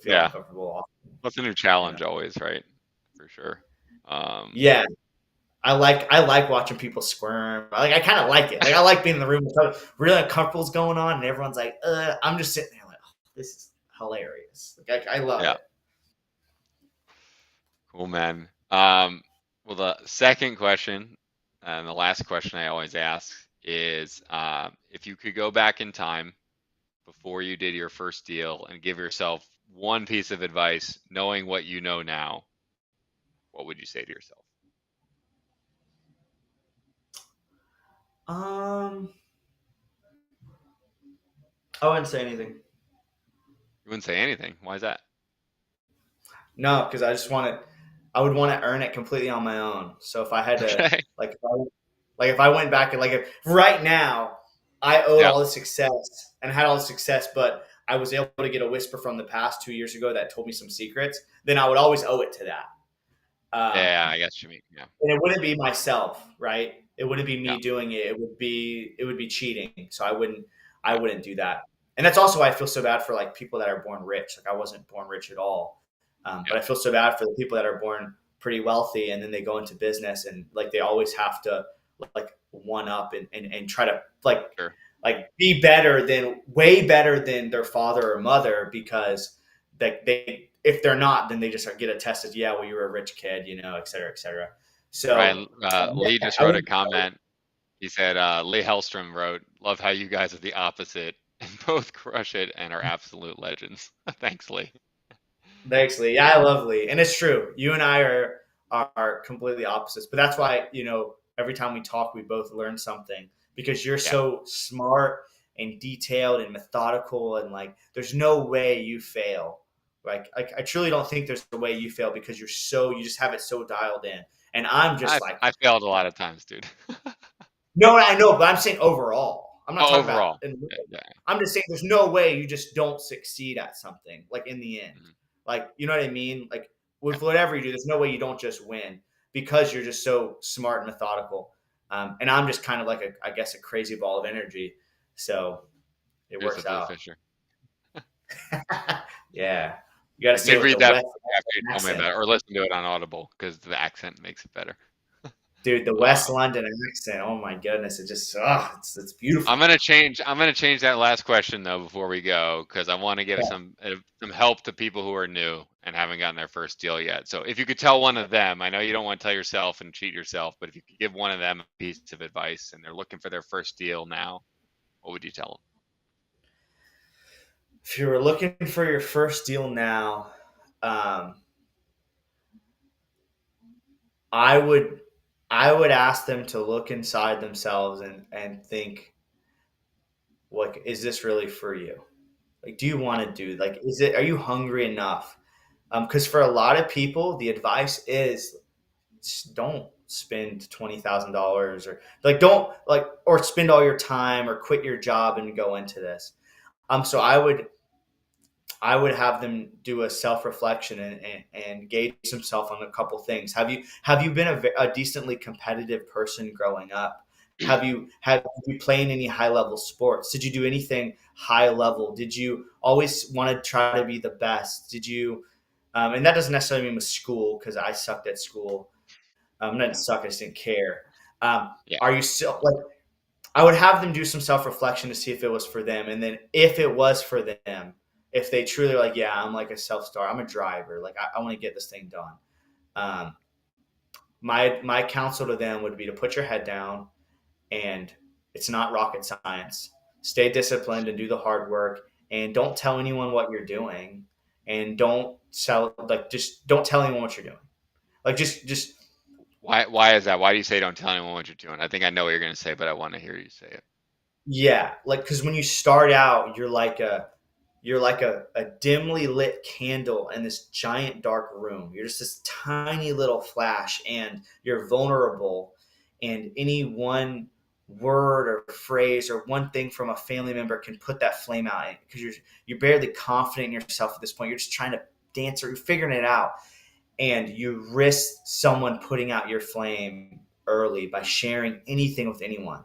feel Yeah. uncomfortable That's a new often. challenge always, right? For sure. Yeah. I like watching people squirm. I kind of like it. Like, I like being in the room with really uncomfortable is going on, and everyone's like, I'm just sitting there like, oh, this is hilarious. Like, I love Yeah. it. Cool, man. Well, the second question and the last question I always ask is, if you could go back in time before you did your first deal and give yourself one piece of advice, knowing what you know now, what would you say to yourself? Um, I wouldn't say anything. You wouldn't say anything. Why is that? No, because I would want to earn it completely on my own. So if I had to, Okay. like, if I went back and like, if right now I owed Yeah. all the success and had all the success, but I was able to get a whisper from the past 2 years ago that told me some secrets, then I would always owe it to that. Yeah. Um, I guess you mean. Yeah. and it wouldn't be myself, right? It wouldn't be Yeah. me doing it. It would be cheating. So I wouldn't do that. And that's also why I feel so bad for like people that are born rich. Like, I wasn't born rich at all, Yeah. but I feel so bad for the people that are born pretty wealthy and then they go into business and like they always have to like one up and try to Sure. like be better than way better than their father or mother, because they if they're not, then they just get attested, yeah, well, you were a rich kid, et cetera, et cetera. So Ryan, Lee just I wrote a would, comment. He said, Lee Hellstrom wrote, "Love how you guys are the opposite and both crush it and are absolute legends." Thanks, Lee. thanks, Lee. Yeah, I love Lee, and it's true. You and I are completely opposites, but that's why every time we talk, we both learn something because you're Yeah. so smart and detailed and methodical, and like there's no way you fail. Like, I truly don't think there's a way you fail because you just have it so dialed in. And I'm just like, I failed a lot of times, dude. No, I know, but I'm saying overall. I'm not Oh, talking about. overall. Yeah, yeah. I'm just saying there's no way you just don't succeed at something like in the end. Mhm. Like, you know what I mean? Like Yeah, with whatever you do, there's no way you don't just win because you're just so smart and methodical. And I'm just kind of like I guess, a crazy ball of energy. So it here's a works Blue out. Fisher. Yeah. You got to I say did it with read the that West after you told me accent. about it, or listen to it on Audible because the accent makes it better. Dude, the West Um, London accent. Oh my goodness. It just, it's beautiful. I'm gonna change that last question though before we go because I want to give Yeah. some help to people who are new and haven't gotten their first deal yet. So if you could tell one of them, I know you don't want to tell yourself and cheat yourself, but if you could give one of them a piece of advice and they're looking for their first deal now, what would you tell If you were looking for your first deal now, um, I would I would ask them to look inside themselves and think, like, is this really for you? Like, do you want to do, like, is it, are you hungry enough? Because for a lot of people, the advice is don't spend $20,000 or like don't like or spend all your time or quit your job and go into this. So I would have them do a self reflection and gauge themselves on a couple things. Have you been a decently competitive person growing up? them? Have you played any high level sports? Did you do anything high level? Did you always want to try to be the best? Did you? And that doesn't necessarily mean with school because I sucked at school. Not Yeah, suck, I just didn't care. Um, yeah, are you still like? I would have them do some self reflection to see if it was for them, and then if it was for them, if they truly are like, yeah, I'm like a self star, I'm a driver, like I want to get this thing done. Um, my counsel to them would be to put your head down, and it's not rocket science. Stay disciplined and do the hard work, and don't tell anyone what you're doing, and just don't tell anyone what you're doing. Like just why is that? Why do you say don't tell anyone what you're doing? I think I know what you're gonna say, but I want to hear you say it. yeah, like because when you start out, you're like a dimly lit candle in this giant dark room. You're just this tiny little flash, and you're vulnerable. And any one word or phrase or one thing from a family member can put that flame out because you're barely confident in yourself at this point. You're just trying to dance or you're figuring it out, and you risk someone putting out your flame early by sharing anything with anyone.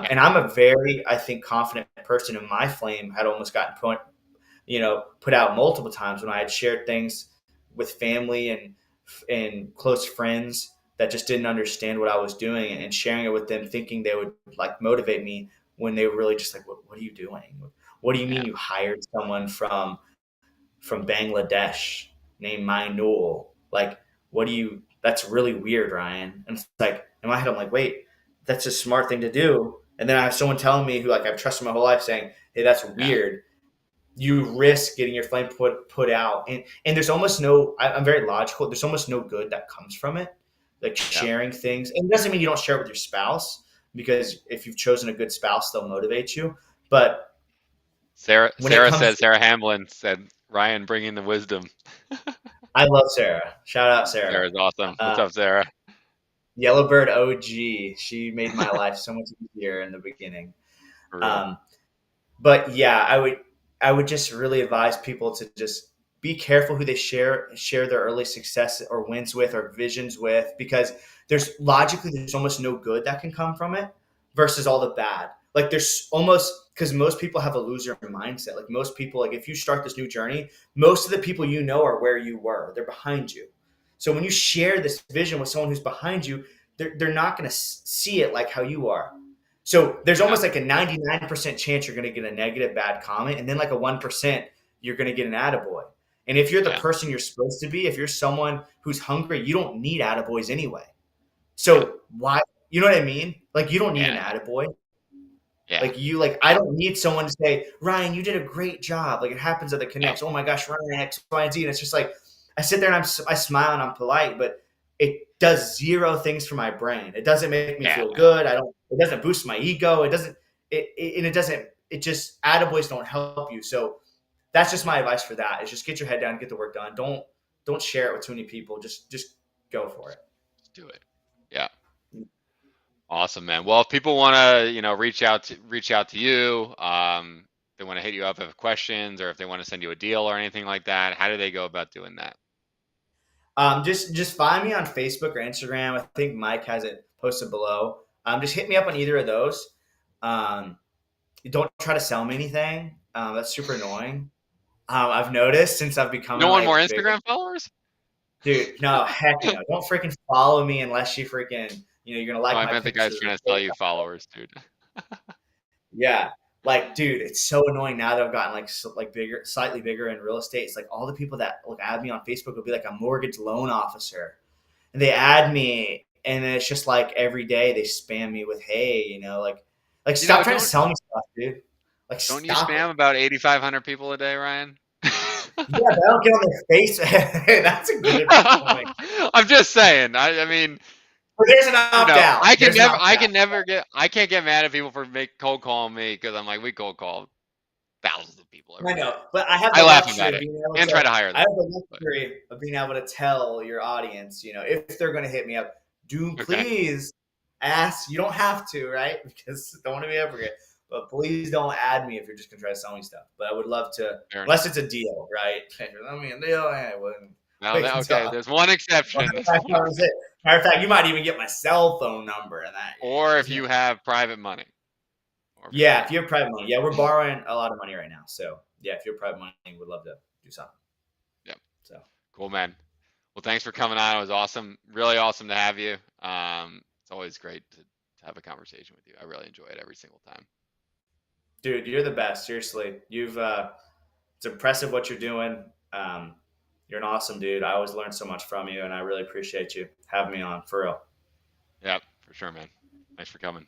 Yeah, And I'm a very, I think, confident person, and my flame had almost gotten put out multiple times when I had shared things with family and close friends that just didn't understand what I was doing, and sharing it with them thinking they would like motivate me when they were really just like, what are you doing? What do you yeah, mean you hired someone from Bangladesh named Mainul? Like, what do you, that's really weird, Ryan. And it's like, in my head, I'm like, wait, that's a smart thing to do. And then I have someone telling me who like I've trusted my whole life saying, hey, that's yeah, weird. You risk getting your flame put out, and there's almost no, I'm very logical, there's almost no good that comes from it, like yeah. sharing things. And it doesn't mean you don't share it with your spouse, because if you've chosen a good spouse, they'll motivate you. But when it Sarah comes said to, Sarah Hamlin said Ryan bringing the wisdom. I love Sarah, shout out Sarah. Sarah's awesome. What's uh, up, Sarah? Yellowbird OG, she made my life so much easier in the beginning. For real. um, but yeah, I would just really advise people to just be careful who they share their early success or wins with or visions with, because there's almost no good that can come from it versus all the bad. Like there's almost, because most people have a loser mindset. Like most people, like if you start this new journey, most of the people are where you were. They're behind you. So when you share this vision with someone who's behind you, they're not going to see it like how you are. So there's Yeah, almost like a 99% chance you're going to get a negative bad comment, and then like a 1% you're going to get an attaboy. And if you're the yeah, person you're supposed to be, if you're someone who's hungry, you don't need attaboys anyway. yeah, So why, you know what I mean? Like you don't need an yeah, attaboy. yeah, I don't need someone to say, Ryan, you did a great job. Like it happens at the yeah, connects. Oh my gosh, Ryan, X, Y, and Z. And it's just like, I sit there and I smile and I'm polite, but it does zero things for my brain. It doesn't make me yeah. feel good. It doesn't boost my ego. And it doesn't, it just, attaboys don't help you. So that's just my advice for that, is just get your head down, get the work done. Don't share it with too many people. Just go for it. Let's do it. Yeah. Awesome, man. Well, if people want to, reach out to you, they want to hit you up if questions, or if they want to send you a deal or anything like that, how do they go about doing that? Just find me on Facebook or Instagram. I think Mike has it posted below. Just hit me up on either of those. Um, don't try to sell me anything. That's super annoying. I've noticed since I've You become don't want more like big, Instagram followers? dude. No, heck no. Don't freaking follow me unless you freaking you're gonna Oh, like I my meant the guy's pictures. trying to sell you followers, dude. Yeah. Like, dude, it's so annoying now that I've gotten like bigger, slightly bigger in real estate. It's like all the people that look add me on Facebook will be like a mortgage loan officer, and they add me, and then it's just like every day they spam me with, hey, like You know, stop trying to don't sell me stuff, dude. Like don't you stop it. spam about 8,500 people a day, Ryan? Yeah, but I don't get on their face. That's a good point. I'm just saying. I mean, But there's an opt out. There's an opt out. I can't get mad at people for cold calling me because I'm like, we cold call thousands of people I every day. know, but I have I the laugh luxury about of it being able and to. try to hire I them. have the But, luxury of being able to tell your audience, if they're going to hit me up, do okay, please ask. You don't have to, right? Because don't want to be hypocrite. But please don't add me if you're just going to try to sell me stuff. But I would love to, fair enough. unless it's a deal, right? If you're selling me a deal, well, Now, we can okay, talk. there's one Well, exception. matter of fact, you might even get my cell phone number and that. Or if you have private money. Or if you have Yeah, if private you money. have private money. Yeah, we're borrowing a lot of money right now. So yeah, if you have private money, we'd love to do something. Yeah, So. cool, man. Well, thanks for coming on. It was awesome. Really awesome to have you. It's always great to have a conversation with you. I really enjoy it every single time. Dude, you're the best. Seriously, it's impressive what you're doing. Um, you're an awesome dude. I always learn so much from you, and I really appreciate you having me on for real. Yeah, for sure, man. Thanks for coming.